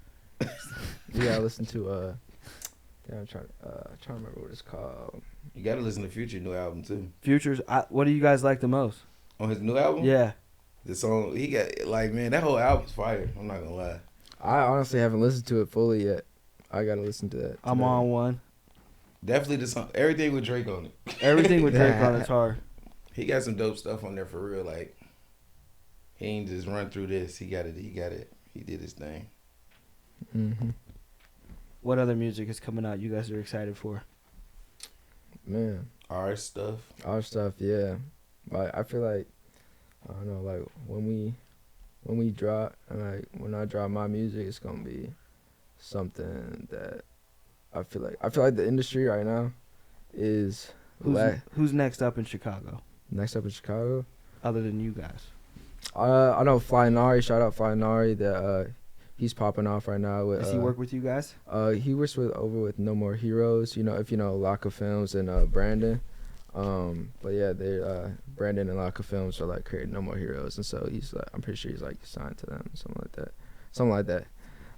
Yeah, I listened to I'm trying to remember what it's called. You gotta listen to Future new album too. Futures. What do you guys like the most? On his new album, Yeah. the song he got, like, man, that whole album's fire. I'm not gonna lie. I honestly haven't listened to it fully yet. I gotta listen to that. I'm today. on one. Definitely the song. Everything with Drake on it. Everything with Drake on it's hard. He got some dope stuff on there for real. Like, he ain't just run through this. He got it. He did his thing. Mm-hmm. What other music is coming out you guys are excited for? Man, Our stuff. our stuff, yeah. Like I feel like I don't know, like when we drop, and like when I drop my music, it's gonna be something that I feel like the industry right now is Who's next up in Chicago next up in Chicago. other than you guys? I know Fly Nari. Shout out Fly Nari. That he's popping off right now. With, Does he work with you guys? He works with No More Heroes. You know, if you know Laka Films and Brandon. But yeah, they Brandon and Laka Films are like creating No More Heroes, and so he's like, I'm pretty sure he's like signed to them, something like that.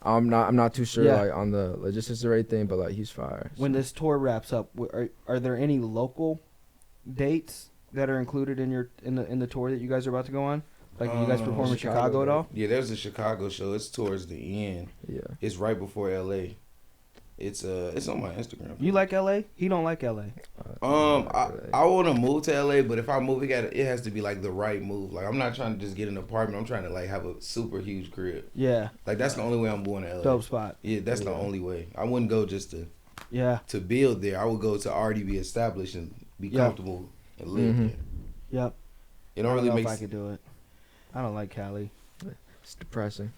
I'm not too sure like on the logistics or anything, but like he's fire. When this tour wraps up, are there any local dates that are included in the tour that you guys are about to go on? Like, you guys perform in Chicago at all? Yeah, there's a Chicago show. It's towards the end. Yeah. It's right before LA. It's on my Instagram. You like LA? He don't like LA. I want to move to LA, but if I move, it has to be like the right move. Like, I'm not trying to just get an apartment. I'm trying to like have a super huge crib. Yeah. Like, that's the only way I'm going to LA. Dope spot. Yeah, that's the only way. I wouldn't go just to build there. I would go to already be established and be comfortable and live there. Yep. It don't really make make sense. I could do it. I don't like Cali. It's depressing.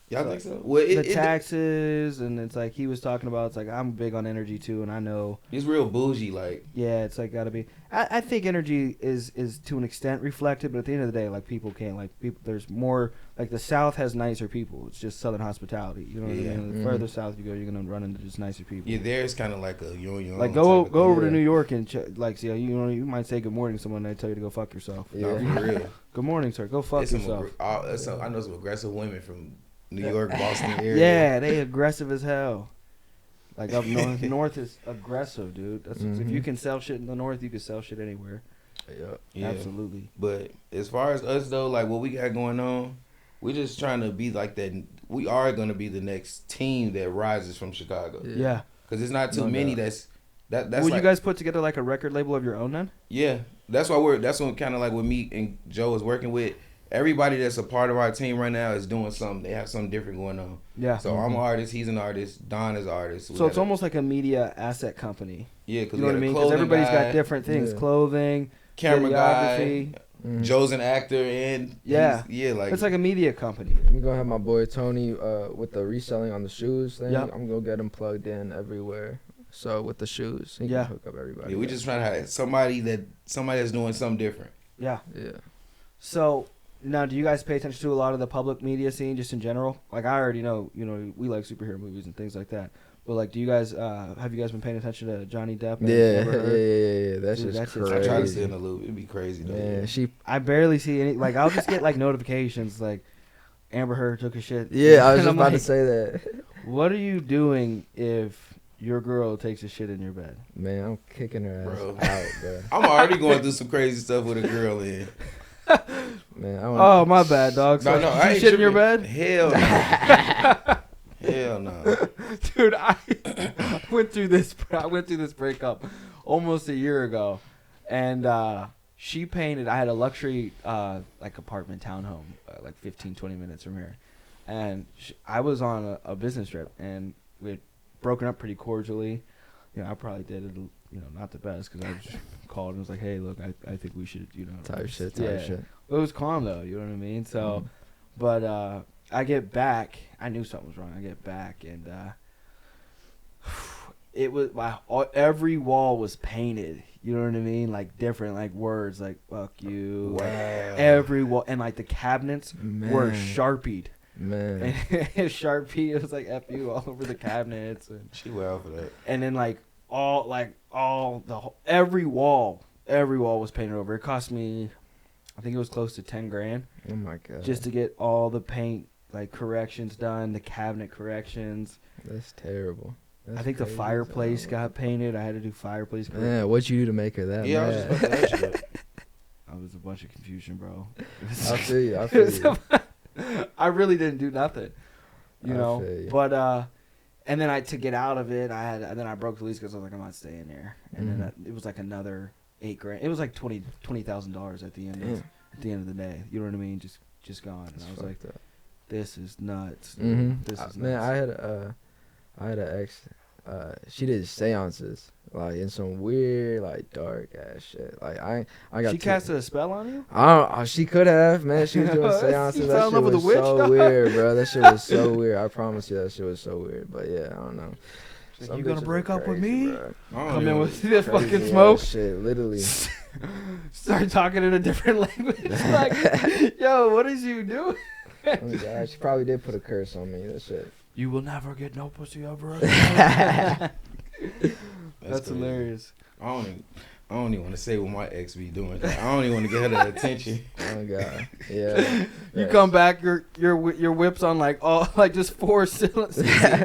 Y'all think so? Well, the taxes, and it's like he was talking about. It's like I'm big on energy too, and I know it's real bougie. Like, yeah, it's like gotta be. I think energy is to an extent reflected, but at the end of the day, like people can't There's more like the South has nicer people. It's just Southern hospitality. You know what I mean? The further south you go, you're gonna run into just nicer people. Yeah, there's kind of like a like go over to New York and you might say good morning to someone and they tell you to go fuck yourself. Yeah, for real. Good morning, sir. Go fuck yourself. I know some aggressive women from New York, Boston area. Yeah, they aggressive as hell. Like up north, north is aggressive, dude. That's if you can sell shit in the north, you can sell shit anywhere. Yeah, absolutely. But as far as us though, like what we got going on, we're just trying to be like that. We are gonna be the next team that rises from Chicago. Yeah, because it's not too many. That's Will like, you guys put together like a record label of your own then? Yeah, that's what kind of like what me and Joe is working with. Everybody that's a part of our team right now is doing something. They have something different going on. Yeah. So I'm an artist. He's an artist. Don is an artist. So it's almost like a media asset company. Yeah, because you know what I mean? Because everybody's got different things: clothing, camera guy. Joe's an actor, and like it's like a media company. I'm gonna have my boy Tony with the reselling on the shoes thing. Yep. I'm gonna get him plugged in everywhere. So with the shoes, he can hook up everybody. Yeah, we just trying to have somebody that's doing something different. Yeah. Yeah. So. Now, do you guys pay attention to a lot of the public media scene just in general? Like, I already know, we like superhero movies and things like that. But, like, do you guys, have you guys been paying attention to Johnny Depp? Yeah. That's just crazy. I try to stay in the loop. It'd be crazy, though. Yeah, I barely see any, like, I'll just get, like, notifications, like, Amber Heard took a shit. Yeah, I was just about to say that. What are you doing if your girl takes a shit in your bed? Man, I'm kicking her ass out, bro. I'm already going through some crazy stuff with a girl in. Man, my bad, dog. So no, I ain't shit in your bed? Hell no. Hell no. Dude, I went through this breakup almost a year ago, and she painted. I had a luxury like apartment townhome, like 15-20 minutes from here, and I was on a business trip, and we had broken up pretty cordially. I probably did it. Not the best because I just called and was like, hey, look, I think we should, Type shit. It was calm, though, you know what I mean? So, but I get back. I knew something was wrong. I get back, and it was, every wall was painted, you know what I mean? Like, different, like, words, like, fuck you. Wow. Every wall, and, like, the cabinets were Sharpied. Man. And Sharpie, it was, like, F you all over the cabinets. And she wild for that. And then, every wall was painted over. It cost me, I think it was close to $10,000. Oh my god! Just to get all the paint corrections done, the cabinet corrections. That's terrible. I think the fireplace got painted. I had to do fireplace. Yeah, what'd you do to make her that? Yeah, mad? I was just about to ask you. I was a bunch of confusion, bro. I feel you. I really didn't do nothing, you know. Feel you. But and then to get out of it, I broke the lease because I was like, I'm not staying there. And then it was like another $8,000. It was like $20,000 at the end. At the end of the day, you know what I mean? Just gone. And I was like, this is nuts. This is nuts. Man, I had an ex. She did seances in some weird dark ass shit. I got. She casted a spell on you? I don't. She could have, man. She was doing seances. That shit was so weird, bro. That shit was so weird. I promise you, that shit was so weird. But yeah, I don't know. Like, you gonna break up with me? Come in with this fucking smoke. Shit, literally. Start talking in a different language. Like, yo, what is you doing? Oh my God, she probably did put a curse on me. That shit. You will never get no pussy ever again. That's hilarious. I I don't even want to say what my ex be doing. I don't even want to get her the attention. Oh God, yeah. You come back, your whip's on like just 4 cylinders,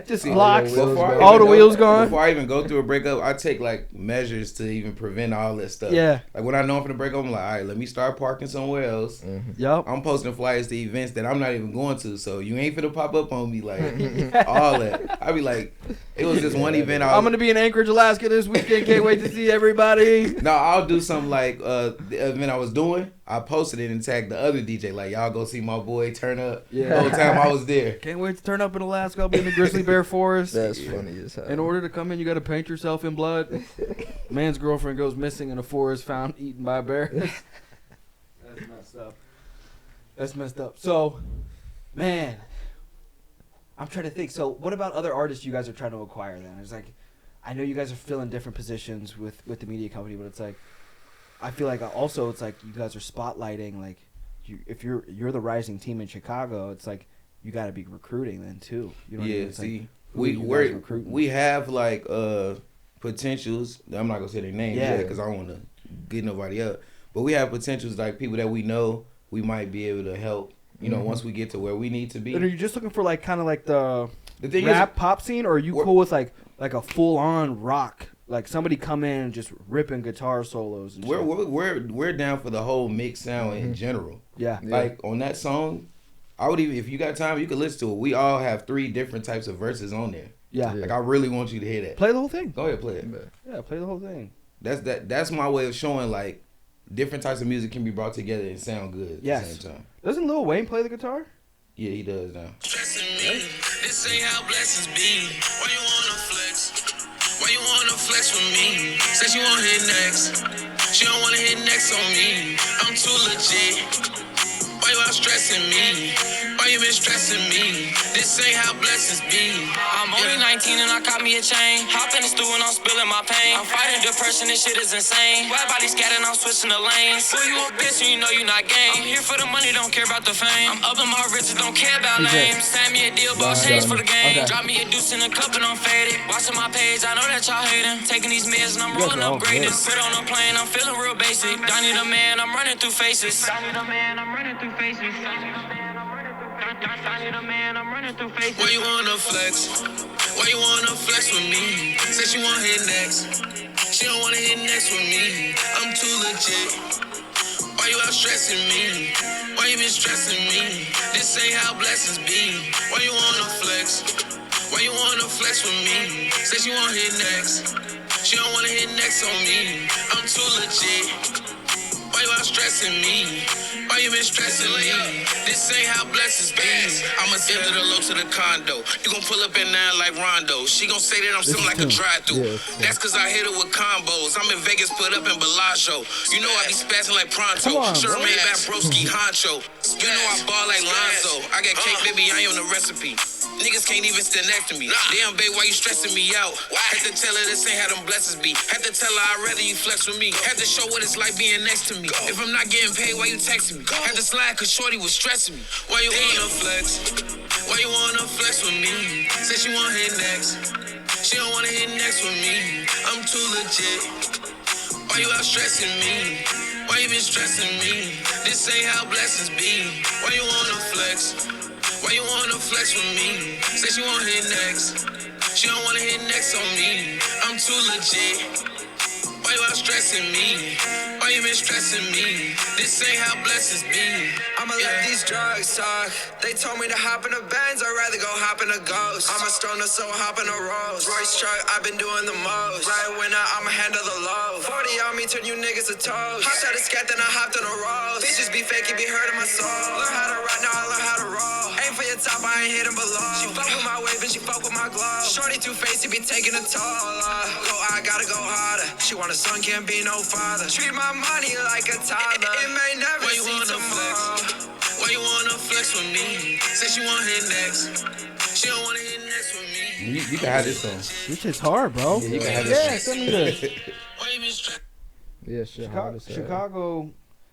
just blocks, all the wheels gone. Before I even go through a breakup, I take like measures to even prevent all this stuff. Yeah. Like when I know I'm gonna break up, I'm like, all right, let me start parking somewhere else. Mm-hmm. Yep. I'm posting flyers to events that I'm not even going to, so you ain't finna pop up on me like all that. I be like, it was just one event. I'm gonna be in Anchorage, Alaska this weekend. Can't wait to see everybody. No, I'll do something like the event I was doing. I posted it and tagged the other DJ like, y'all go see my boy turn up. Yeah. The whole time I was there. Can't wait to turn up in Alaska. I'll be in the grizzly bear forest. That's funny as hell. In order to come in, you got to paint yourself in blood. Man's girlfriend goes missing in a forest, found eaten by a bear. That's messed up. That's messed up. So, man, I'm trying to think. So, what about other artists you guys are trying to acquire then? It's like, I know you guys are filling different positions with the media company, but it's like, I feel like also it's like you guys are spotlighting like if you're the rising team in Chicago, it's like you got to be recruiting then too. You know what I mean? It's see, like, we have like potentials. I'm not gonna say their names yet because I don't want to get nobody up. But we have potentials like people that we know we might be able to help. You know, once we get to where we need to be. And are you just looking for like kind of like the thing rap is, pop scene, or are you cool with like a full on rock? Like somebody come in and just ripping guitar solos. And we're down for the whole mix sound in general. Yeah. Like on that song, I would even if you got time, you could listen to it. We all have 3 different types of verses on there. Yeah. Like I really want you to hear that. Play the whole thing. Go ahead, play it. Yeah, play the whole thing. That's my way of showing like different types of music can be brought together and sound good at the same time. Doesn't Lil Wayne play the guitar? Yeah, he does now. This ain't how blessings be. Why you wanna flex? Why you wanna flex with me? Said she wanna hit next. She don't wanna hit next on me. I'm too legit. Why you out stressing me? Why you been stressing me? This ain't how blessings be. I'm only 19 and I caught me a chain. Hop in the stew and I'm spilling my pain. I'm fighting depression, this shit is insane. Why body scattered, I'm switching the lanes. Boy, you a bitch and you know you not game. I'm here for the money, don't care about the fame. I'm up in my riches, don't care about names. Sign me a deal, boss change for the game. Drop me a deuce in a cup and I'm faded. Watching my page, I know that y'all hating. Taking these meds and I'm rolling up greatness. Put on a plane, I'm feeling real basic. I need a man, I'm running through faces. I need a man, I'm running through faces. Why you wanna flex? Why you wanna flex with me? Said she wanna hit next. She don't wanna hit next with me. I'm too legit. Why you out stressing me? Why you been stressing me? This ain't how blessings be. Why you wanna flex? Why you wanna flex with me? Said she wanna hit next. She don't wanna hit next on me. I'm too legit. Why you out stressing me? Why you been stressing me? This ain't how blessings be. I'ma send to the low to the condo. You gon' pull up at 9 like Rondo. She gon' say that I'm something like a drive-thru. That's cause I hit her with combos. I'm in Vegas, put up in Bellagio. You know I be spazzing like Pronto. Sherman back broski honcho. You know I ball like Lonzo. I got cake, baby, I am the recipe. Niggas can't even stand next to me. Damn, babe, why you stressing me out? Had to tell her this ain't how them blessings be. Had to tell her I'd rather you flex with me. Had to show what it's like being next to me. If I'm not getting paid, why you texting me? Had to slide cause shorty was stressing me. Why you wanna flex? Why you wanna flex with me? Said she wanna hit next. She don't wanna hit next with me. I'm too legit. Why you out stressing me? Why you been stressing me? This ain't how blessings be. Why you wanna flex? Why you wanna flex with me? Say she wanna hit next. She don't wanna hit next on me. I'm too legit. Why you out stressing me? Why you been stressing me? This ain't how blessings be. I'ma let these drugs talk. They told me to hop in a Benz, I'd rather go hop in a Ghost. I'm a stoner, so hop in a Rolls Royce truck, I've been doing the most. Right winner, I'ma handle the low. 40 on me, turn you niggas to toast. Hopped out of scat, then I hopped in a Rolls. Bitches be faking, be hurting my soul. Learn how to ride, now I learn how to roll. Aim for your top, I ain't hitting below. She fuck with my wave and she fuck with my glow. Shorty two-faced, he be taking a toll. Go, I gotta go harder. She want a son, can't be no father. Treat my money like a toddler. It may never Why you see wanna tomorrow. flex? Why you wanna flex with me? Say she wanna hit next. She don't wanna hit next with me. You can have this song. This shit's hard, bro. Yeah, you can have this song. Send me this. Why you been stressed? Yeah, shit. Chicago,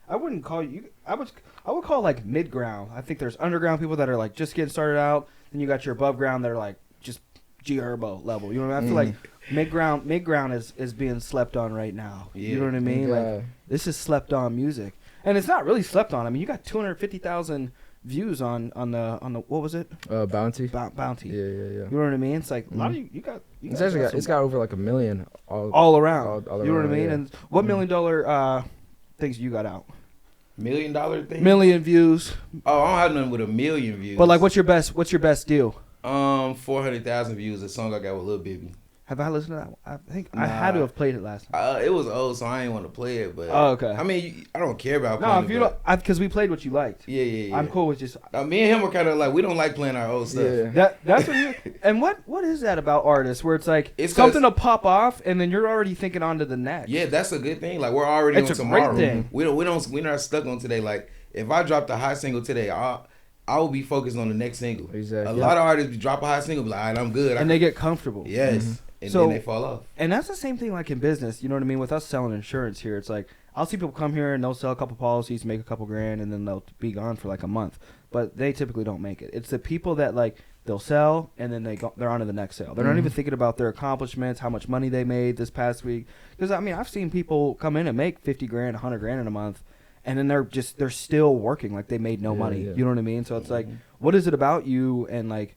I wouldn't call you. I would call like mid ground. I think there's underground people that are like just getting started out. Then you got your above ground that are like just G Herbo level. You know what I mean? I feel like Midground is being slept on right now. Yeah. You know what I mean? Like this is slept on music, and it's not really slept on. I mean, you got 250,000 views on the what was it? Bounty. Bounty. Yeah. You know what I mean? It's like a lot of you got. It's got over like 1 million all around. all you know around, what I mean? yeah. And what $1 million things you got out? $1 million thing. Million views. Oh, I don't have nothing with 1 million views. But like, what's your best deal? 400,000 views. A song I got with Lil Baby. Have I listened to that? I think I had to have played it last time. It was old, so I ain't want to play it. But okay. I mean, I don't care about. No, if you don't, because we played what you liked. Yeah. I'm cool with just. Me and him were kind of like we don't like playing our old stuff. Yeah. That's what you. And what is that about artists where it's like It's something to pop off and then you're already thinking on to the next. Yeah, that's a good thing. Like we're already It's on a tomorrow. great thing. We're not stuck on today. Like if I dropped a hot single today, I will be focused on the next single. Exactly. A lot of artists drop a hot single, be like, all right, I'm good. And they get comfortable. Yes. And then they fall off. And that's the same thing like in business. You know what I mean? With us selling insurance here, it's like I'll see people come here and they'll sell a couple policies, make a couple grand, and then they'll be gone for like a month. But they typically don't make it. It's the people that like they'll sell and then they're on to the next sale. They're not even thinking about their accomplishments, how much money they made this past week. Because I mean, I've seen people come in and make 50 grand, 100 grand in a month. And then they're still working like they made no money. Yeah. You know what I mean? So it's like, what is it about you and like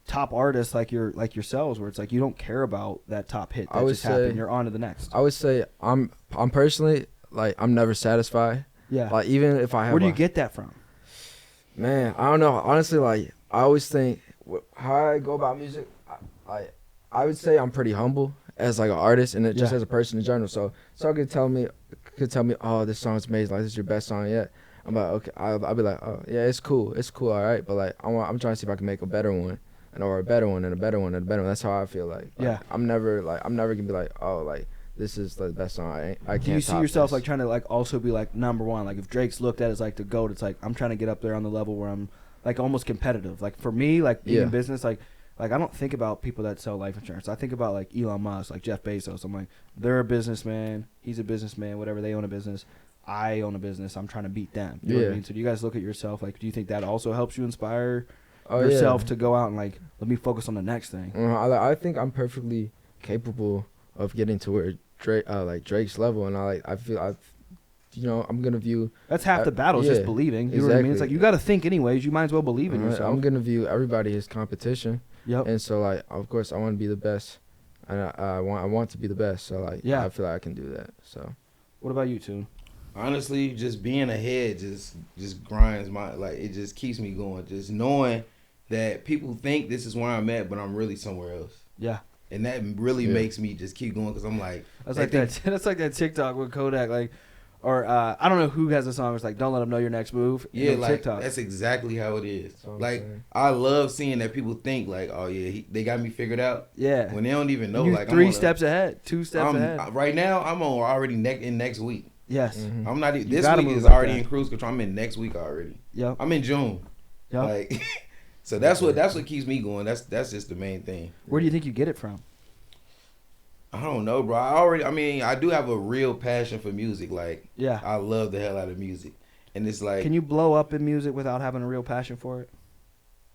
top artists like yourselves where it's like you don't care about that top hit that just happened. You're on to the next. I would say I'm personally like I'm never satisfied. Yeah. Like even if I have. Where do you get that from? Man, I don't know. Honestly, like I always think how I go about music. I would say I'm pretty humble as like an artist and just as a person in general. So someone could tell me, oh, this song's amazing, like this is your best song yet. I'm like, okay, I'll be like, oh yeah, it's cool, all right. But like I'm trying to see if I can make a better one, or a better one, and a better one, and a better one. That's how I feel like. I'm never gonna be like, oh, like this is the best song. I can't. Do you see yourself this. like trying to like also be like number one? Like if Drake's looked at as like the GOAT, it's like I'm trying to get up there on the level where I'm like almost competitive. Like for me, like being in business, like I don't think about people that sell life insurance. I think about like Elon Musk, like Jeff Bezos. I'm like, they're a businessman. He's a businessman. Whatever, they own a business. I own a business. I'm trying to beat them. You know what I mean? So do you guys look at yourself like? Do you think that also helps you inspire yourself to go out and like let me focus on the next thing? I think I'm perfectly capable of getting to where Drake's level, and I feel I'm gonna view that's half the battle, is just believing. You know what I mean? It's like you got to think anyways. You might as well believe in yourself. I'm gonna view everybody as competition. Yep. And so like of course I want to be the best, and I want to be the best. So like I feel like I can do that. So. What about you, Tune? Honestly, just being ahead just grinds it just keeps me going. Just knowing that people think this is where I'm at, but I'm really somewhere else. Yeah. And that really makes me just keep going because I'm like. That's like that TikTok with Kodak, like, or I don't know who has a song. It's like, don't let them know your next move. Yeah, like TikTok. That's exactly how it is. Like I love seeing that people think like, oh yeah, they got me figured out. Yeah. When they don't even know, You're like 3 steps ahead, 2 steps ahead. Right now, I'm on already in next week. Yes. Mm-hmm. I'm not. This week is already in cruise control. I'm in next week already. Yep. I'm in June. Yep. Like, so that's what keeps me going. That's just the main thing. Where do you think you get it from? I don't know, bro. I do have a real passion for music. Like, I love the hell out of music, and it's like, can you blow up in music without having a real passion for it?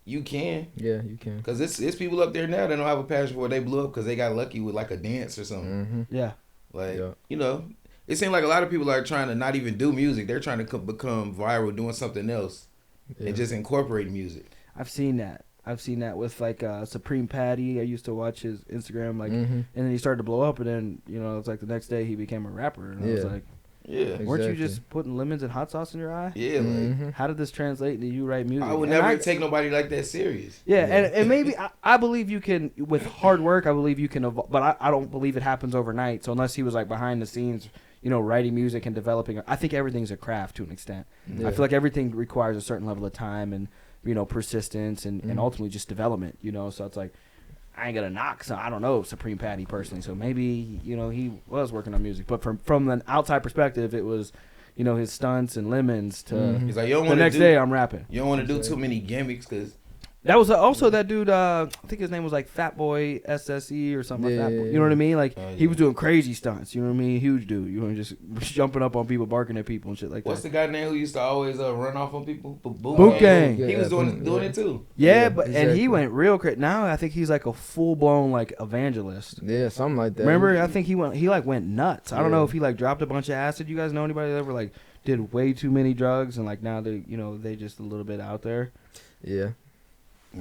You can. Yeah, you can. Cause it's people up there now that don't have a passion for it. They blew up because they got lucky with like a dance or something. Mm-hmm. Yeah. Like it seems like a lot of people are trying to not even do music. They're trying to become viral doing something else and just incorporate music. I've seen that with like Supreme Patty. I used to watch his Instagram, like, and then he started to blow up, and then it's like the next day he became a rapper, and I was like, weren't you just putting lemons and hot sauce in your eye? Yeah, like, how did this translate into you write music? I would never take nobody like that serious. Yeah, and maybe I believe you can with hard work. I believe you can, but I don't believe it happens overnight. So unless he was like behind the scenes, writing music and developing, I think everything's a craft to an extent. Yeah. I feel like everything requires a certain level of time and persistence and ultimately just development. So it's like I ain't gonna knock. So I don't know Supreme Patty personally. So maybe he was working on music, but from an outside perspective, it was his stunts and lemons to He's like, the next day I'm rapping. You don't want to do too many gimmicks because That was also that dude. I think his name was like Fat Boy SSE or something like that. You know what I mean? Like he was doing crazy stunts. You know what I mean? Huge dude. You know, just jumping up on people, barking at people and shit like What's that. the guy name who used to always run off on people? Boot Gang. He was doing it too. Yeah, but and he went real crazy. Now I think he's like a full blown like evangelist. Yeah, something like that. Remember? I think he went nuts. I don't know if he like dropped a bunch of acid. You guys know anybody that ever like did way too many drugs and like now they just a little bit out there. Yeah.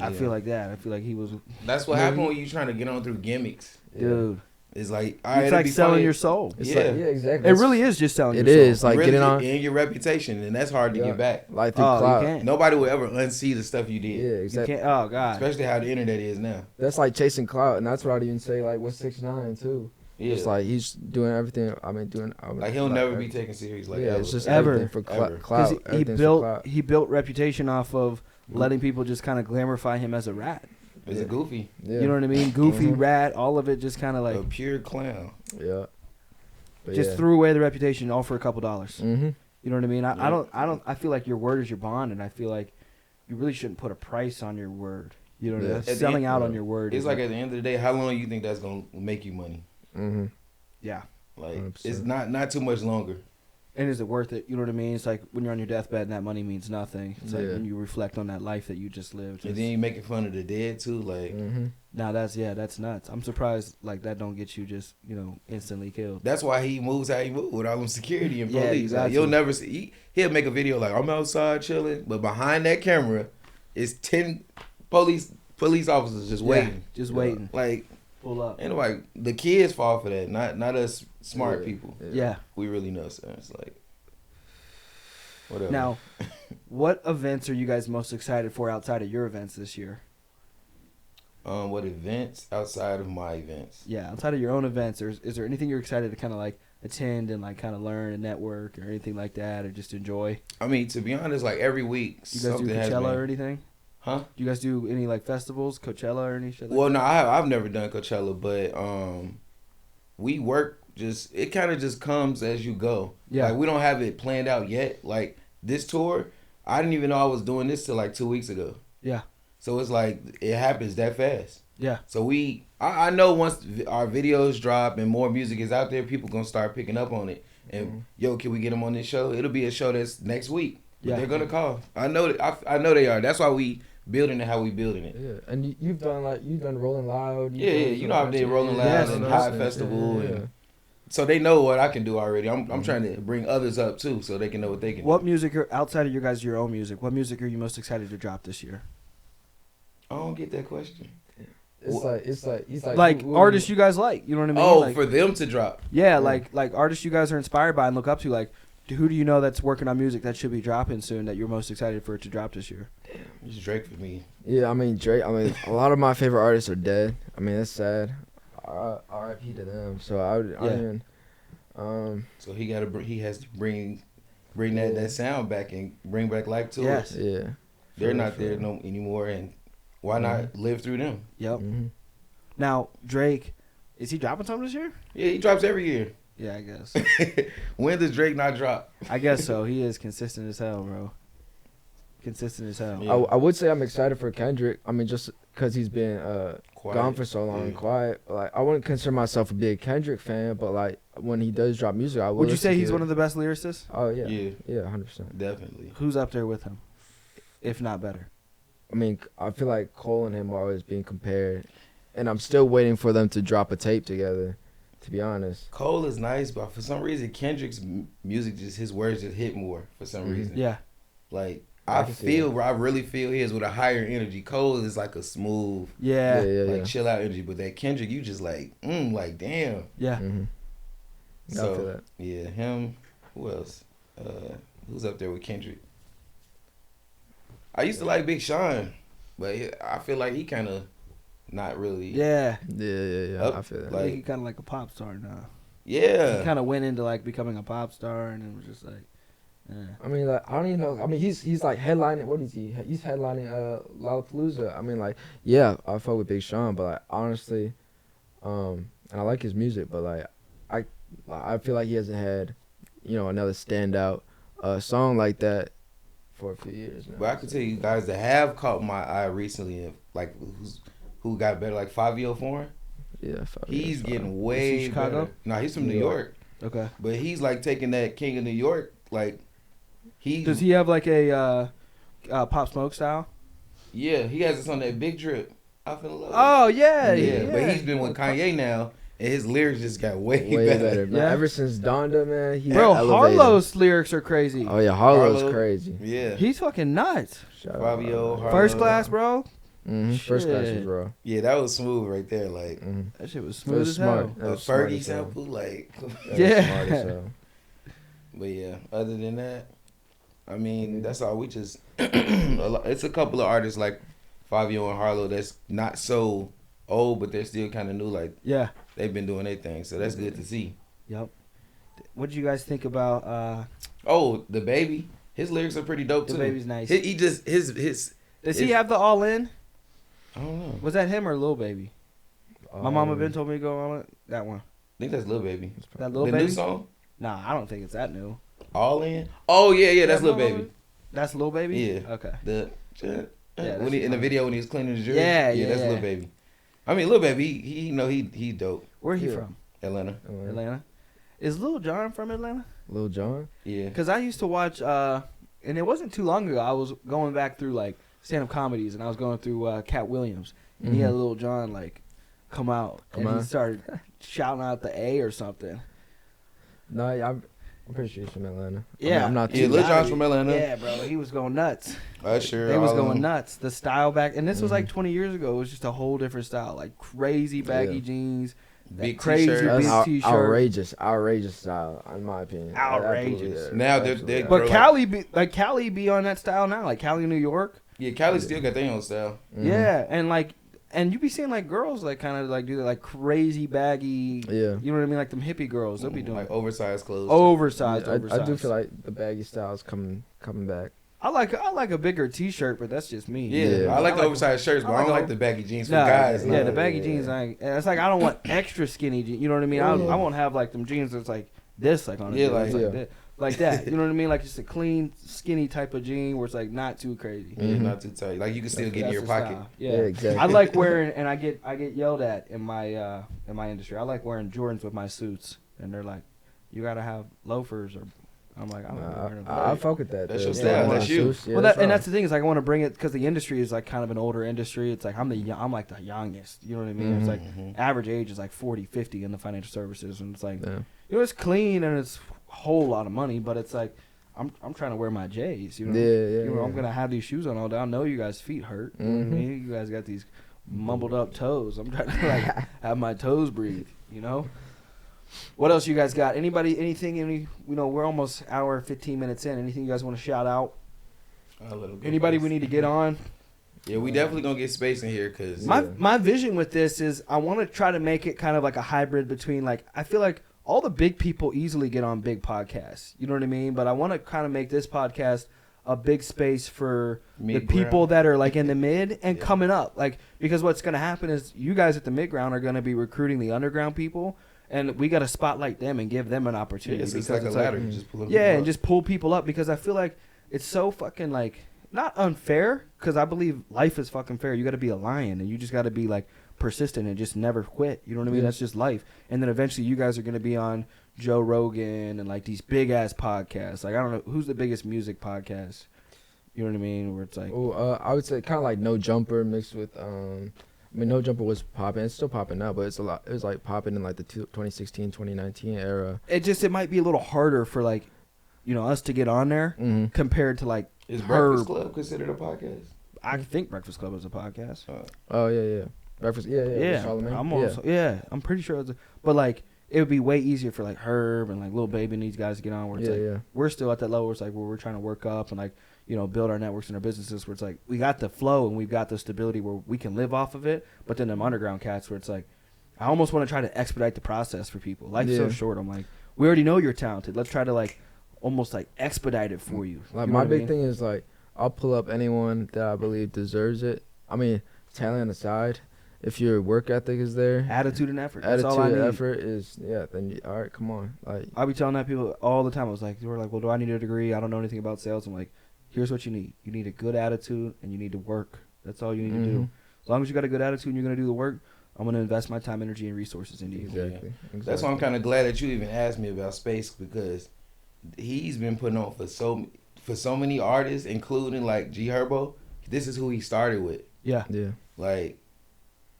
I feel like that. I feel like he was. That's what happened when you trying to get on through gimmicks, dude. It's like it's like selling your soul. It's like, exactly. It really is just selling. It your soul. is like really, getting on and your reputation, and that's hard to get back. Like through clout. Nobody will ever unsee the stuff you did. Yeah, exactly. You can't, oh god. Especially how the internet is now. That's like chasing clout, and that's what I'd even say. Like with 6ix9ine too. Yeah. It's like he's doing everything. Like he'll never be taken serious. Like ever. It's just ever everything for clout. Because he built reputation off of letting people just kind of glamorify him as a rat. As a goofy. Yeah. You know what I mean? Goofy rat. All of it just kind of like a pure clown. Yeah. But just threw away the reputation all for a couple dollars. Mm-hmm. You know what I mean? I feel like your word is your bond, and I feel like you really shouldn't put a price on your word. You know, what I mean? Selling out on your word. It's like at the end of the day, how long you think that's gonna make you money? Mm-hmm. Yeah. Like 100%. it's not too much longer. And is it worth it? You know what I mean? It's like when you're on your deathbed and that money means nothing. It's like when you reflect on that life that you just lived. And then you making fun of the dead too, like. Now that's nuts. I'm surprised like that don't get you just instantly killed. That's why he moves how he moves with all them security and police. Yeah, exactly. Like, you'll never see. He'll make a video like I'm outside chilling, but behind that camera is 10 police officers just waiting, waiting. Like pull up. And like the kids fall for that, not us smart people. Yeah, we really know. So it's like whatever. Now, what events are you guys most excited for outside of your events this year? What events outside of my events? Yeah, outside of your own events, is there anything you're excited to kind of like attend and like kind of learn and network or anything like that, or just enjoy? I mean, to be honest, like every week, you guys do Coachella or anything? Huh? Do you guys do any like festivals, Coachella or any shit? Well, no, I've never done Coachella, but we work it kind of just comes as you go. Yeah, like we don't have it planned out yet. Like this tour, I didn't even know I was doing this till like 2 weeks ago. Yeah. So it's like it happens that fast. Yeah. So I know once our videos drop and more music is out there, people gonna start picking up on it. And yo, can we get them on this show? It'll be a show that's next week. Yeah. They're gonna call. I know that. I know they are. That's why we building it how we building it. Yeah. And you've done Rolling Loud. Yeah. You know I did Rolling Loud and High Festival and. So they know what I can do already. I'm trying to bring others up too, so they can know what they can. What music outside of your own music? What music are you most excited to drop this year? I don't get that question. It's like artists you guys like. You know what I mean? Oh, like, for them to drop. Yeah, like artists you guys are inspired by and look up to. Like, who do you know that's working on music that should be dropping soon that you're most excited for it to drop this year? Damn, it's Drake for me. Yeah, I mean Drake. I mean a lot of my favorite artists are dead. I mean that's sad. R.I.P. to them. So I mean, so he has to bring that sound back and bring back life to it. Yeah. They're not there anymore, and why not live through them? Yep. Mm-hmm. Now Drake, is he dropping something this year? Yeah, he drops every year. Yeah, I guess. When does Drake not drop? I guess so. He is consistent as hell, bro. Consistent as hell. Yeah. I would say I'm excited for Kendrick. I mean, just because he's been gone for so long and quiet. Like, I wouldn't consider myself a big Kendrick fan, but like when he does drop music, I would. Would you say he's one of the best lyricists? Oh yeah, yeah, 100%, definitely. Who's up there with him, if not better? I mean, I feel like Cole and him are always being compared, and I'm still waiting for them to drop a tape together. To be honest, Cole is nice, but for some reason Kendrick's music his words just hit more for some reason. Yeah, like. I really feel his with a higher energy. Cole is like a smooth, chill out energy. But that Kendrick, you just like damn. Yeah. Mm-hmm. So, I feel that. Yeah, him. Who else? Who's up there with Kendrick? I used to like Big Sean, but I feel like he kind of not really. Yeah. I feel that. Like he kind of like a pop star now. Yeah. He kind of went into like becoming a pop star, and it was just like. Yeah. I mean, like I don't even know. I mean, he's like headlining. What is he? He's headlining Lollapalooza. I mean, like I fuck with Big Sean, but like honestly, and I like his music, but like I feel like he hasn't had, another standout song like that for a few years now. But I can tell you guys that have caught my eye recently, and like who got better, like Fabio Foreign. Yeah, he's getting way Chicago? better. No, he's from New York. Okay. But he's like taking that King of New York, like Does he have like a Pop Smoke style? Yeah, he has this on that Big Drip. I feel love. Oh yeah. But he's been with Kanye now, and his lyrics just got way better. Man. Yeah. Ever since Donda, man, bro, Harlow's lyrics are crazy. Oh yeah, Harlow's crazy. Yeah, he's fucking nuts. Fabio, Harlow. First Class, bro. First Class was raw. Yeah, that was smooth right there. Like that shit was smooth as hell. A Fergie sample, like yeah. But yeah, other than that, I mean, that's all. We just it's a couple of artists like Fabio and Harlow that's not so old, but they're still kind of new. Like they've been doing their thing, so that's good to see. Yep. What did you guys think about? The Baby. His lyrics are pretty dope too. The Baby's nice. He just his. Does he have the All In? I don't know. Was that him or Lil Baby? My mama been told me to go on it. That one. I think that's Lil Baby. That Lil Baby? The new song? Nah, I don't think it's that new. All In? Oh yeah, that's Lil Baby. That's Lil Baby? Yeah. Okay. When he in the video when he was cleaning his jewelry. Yeah, that's Lil Baby. I mean, Lil Baby, he dope. Where he from? Atlanta. Is Lil Jon from Atlanta? Lil Jon? Yeah. Because I used to watch, and it wasn't too long ago. I was going back through like stand-up comedies, and I was going through Cat Williams, and he had Lil Jon like come out, he started shouting out the A or something. No, I'm pretty sure he's from Atlanta. Yeah, I'm not too. Yeah, Lil Jon's from Atlanta. Yeah, bro, he was going nuts. Sure. They was going nuts. The style back, and this was like 20 years ago. It was just a whole different style, like crazy baggy jeans, big crazy t-shirt. big t-shirt, outrageous style, in my opinion. Outrageous. Now they're but Cali be on that style now, like Cali, New York. Yeah, Cali still got their own style. Yeah, and you be seeing like girls like kind of like do that like crazy baggy. Yeah. You know what I mean? Like them hippie girls, they'll be doing like oversized clothes. Oversized. I do feel like the baggy style is coming back. I like a bigger t-shirt, but that's just me. Yeah, I like the oversized shirts, but I don't like the baggy jeans for guys. Yeah, the baggy jeans. It's like I don't want extra skinny jeans. You know what I mean? I won't have like them jeans that's like this, like on like that. You know what I mean? Like just a clean, skinny type of jean where it's like not too crazy. Yeah, not too tight. Like you can still get in your pocket. Yeah, exactly. I like wearing, and I get yelled at in my industry. I like wearing Jordans with my suits, and they're like, you gotta have loafers or. I'm like, I fuck with that. That's your style. That's you. Well, that's the thing is like I want to bring it because the industry is like kind of an older industry. It's like I'm like the youngest. You know what I mean? It's like average age is like 40, 50 in the financial services, and it's like it's clean and it's a whole lot of money, but it's like I'm trying to wear my J's. You know, I'm gonna have these shoes on all day. I know you guys' feet hurt. You know what I mean? You guys got these mumbled up toes. I'm trying to like have my toes breathe. You know. What else you guys got? Anything? We're almost hour 15 minutes in. Anything you guys want to shout out? Anybody we need to get on? Yeah, we definitely gonna get space in here because my vision with this is I want to try to make it kind of like a hybrid between like I feel like all the big people easily get on big podcasts. You know what I mean? But I want to kind of make this podcast a big space for the people that are like in the mid and coming up. Like because what's gonna happen is you guys at the mid ground are gonna be recruiting the underground people. And we got to spotlight them and give them an opportunity. It's like a ladder. Just pull them and just pull people up because I feel like it's so fucking like not unfair because I believe life is fucking fair. You got to be a lion and you just got to be like persistent and just never quit. You know what I mean? That's just life. And then eventually you guys are going to be on Joe Rogan and like these big ass podcasts. Like I don't know who's the biggest music podcast. You know what I mean? Where it's like I would say kind of like No Jumper mixed with No Jumper was popping. It's still popping now, but it was like popping in like the 2016, 2019 era. It might be a little harder for like, us to get on there compared to like. Is Breakfast Club considered a podcast? I think Breakfast Club is a podcast. Oh yeah. Breakfast, yeah. I'm pretty sure but like it would be way easier for like Herb and like Lil Baby and these guys to get on where it's like we're still at that level where it's like where we're trying to work up and like. Build our networks and our businesses where it's like we got the flow and we've got the stability where we can live off of it. But then them underground cats where it's like, I almost want to try to expedite the process for people. Life's so short. I'm like, we already know you're talented. Let's try to like almost like expedite it for you. Like my big thing is like I'll pull up anyone that I believe deserves it. I mean, talent aside, if your work ethic is there, attitude and effort. That's all I need. Effort is then all right, come on. Like I'll be telling that people all the time. I was like, they were like, well, do I need a degree? I don't know anything about sales. I'm like. here's what you need. You need a good attitude, and you need to work. That's all you need to do. As long as you got a good attitude and you're going to do the work, I'm going to invest my time, energy, and resources into you. Exactly. That's why I'm kind of glad that you even asked me about Space, because he's been putting on for so many artists, including like G Herbo. This is who he started with. Yeah. Like,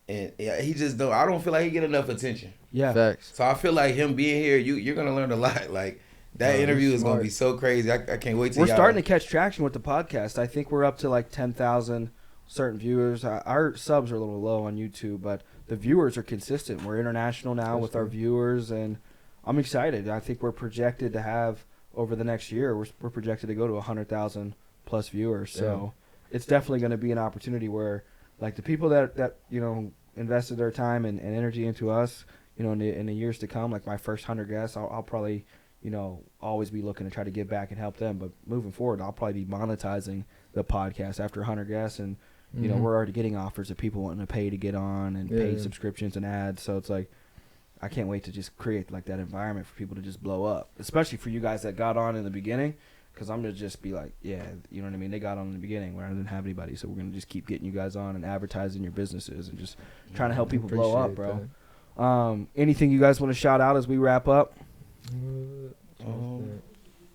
and he just don't. I don't feel like he get enough attention. Yeah. Facts. So I feel like him being here, you're gonna learn a lot. Like that interview is gonna be so crazy. I can't wait to. We're starting to catch traction with the podcast. I think we're up to like 10,000 certain viewers. Our subs are a little low on YouTube, but the viewers are consistent. We're international now with our viewers, and I'm excited. I think we're projected to have over the next year. We're projected to go to 100,000 plus viewers. So it's definitely going to be an opportunity where, like, the people that invested their time and energy into us, in the years to come, like my first 100 guests, I'll probably always be looking to try to give back and help them. But moving forward, I'll probably be monetizing the podcast after 100 guests, and we're already getting offers of people wanting to pay to get on and paid subscriptions and ads. So it's like, I can't wait to just create like that environment for people to just blow up, especially for you guys that got on in the beginning, because I'm going to just be like, yeah, you know what I mean? They got on in the beginning where I didn't have anybody, so we're going to just keep getting you guys on and advertising your businesses and just trying to help people blow up, bro. Anything you guys want to shout out as we wrap up?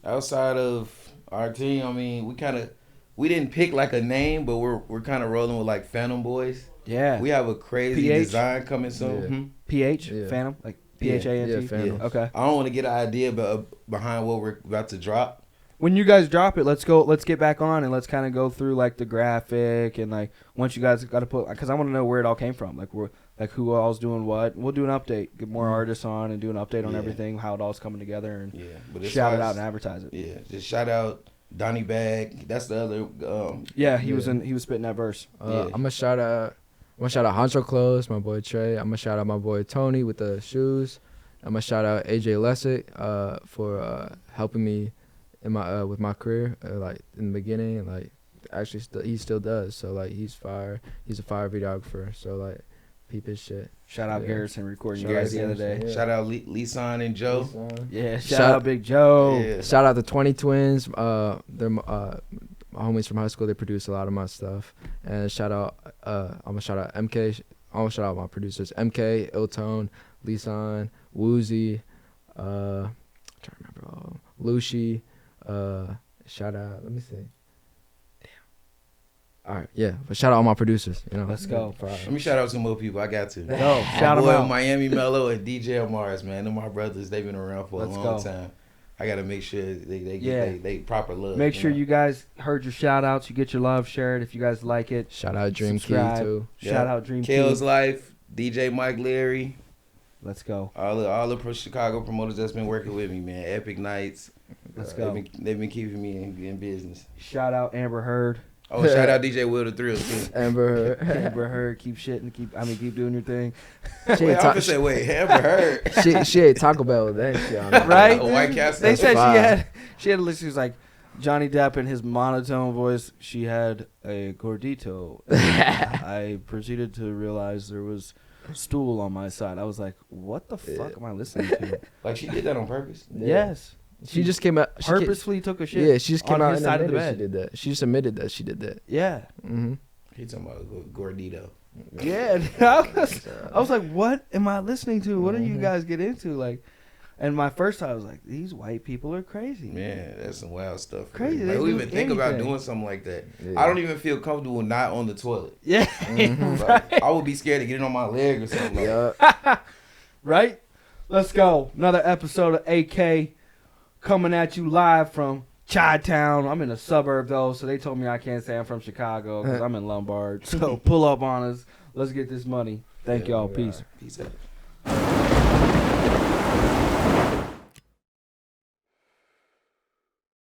Outside of our team, I mean, we didn't pick like a name, but we're kind of rolling with like Phantom Boys. Yeah. We have a crazy PH? design coming soon. PH? Phantom? Like PHANT? Yeah, Phantom. Okay. I don't want to get an idea behind what we're about to drop. When you guys drop it, let's get back on and let's kind of go through like the graphic and like once you guys got to put, because I want to know where it all came from, like who all's doing what. We'll do an update, get more artists on and do an update on everything, how it all's coming together, and shout it out and advertise it. Yeah, just shout out Donnie Bag. That's the other. He was spitting that verse. I'm gonna shout out Honcho Clothes, my boy Trey. I'm gonna shout out my boy Tony with the shoes. I'm gonna shout out AJ Lessick for helping me in my with my career, like in the beginning, and like actually he still does. So like he's fire. He's a fire videographer. So like peep his shit. Shout out Garrison recording you guys the other day. Yeah. Shout out Lisan and Joe. Yeah, shout out Big Joe. Yeah. Shout out the 20 Twins. They're my homies from high school. They produce a lot of my stuff. And shout out I'm gonna shout out MK. I'm gonna shout out my producers MK, Iltone, Lisan, Woozy, I'm trying to remember Lucy. Shout out, let me see. Damn. All right, yeah. But shout out all my producers. Let's go. Let me shout out some more people. I got to. Go. Shout them out. Miami Mello and DJ Mars, man. They're my brothers. They've been around for a long time. I got to make sure they get they proper love. Make sure you guys heard your shout outs. You get your love shared if you guys like it. Shout out Dream Subscribe. Key too. Shout out Dream Key. Kale's Life, DJ Mike Leary. Let's go. All the Chicago promoters that's been working with me, man. Epic Nights. Let's go. They've been keeping me in business. Shout out Amber Heard. Oh, shout out DJ Will the Thrill too. Amber Heard, keep shitting, keep doing your thing. Amber Heard. She ate Taco Bell with that shit on it. Right? White Castle. They said she had a list. She was like, Johnny Depp in his monotone voice. She had a gordito. I proceeded to realize there was stool on my side. I was like, what the fuck am I listening to? Like she did that on purpose. Yes. She just came out. Purposefully took a shit. Yeah, she just came out on his side of the bed. She did that. She just admitted that she did that. Yeah. Mm-hmm. He talking about gordito. Yeah. I was like, what am I listening to? What do you guys get into? Like, and my first thought I was like, these white people are crazy. Man, that's some wild stuff. Crazy. Like, who even think about doing something like that? Yeah. I don't even feel comfortable not on the toilet. Yeah. Like, I would be scared to get it on my leg or something. Right? Let's go. Another episode of AK coming at you live from Chi-Town. I'm in a suburb though, so they told me I can't say I'm from Chicago because I'm in Lombard. So pull up on us. Let's get this money. Thank y'all. Peace. Peace out.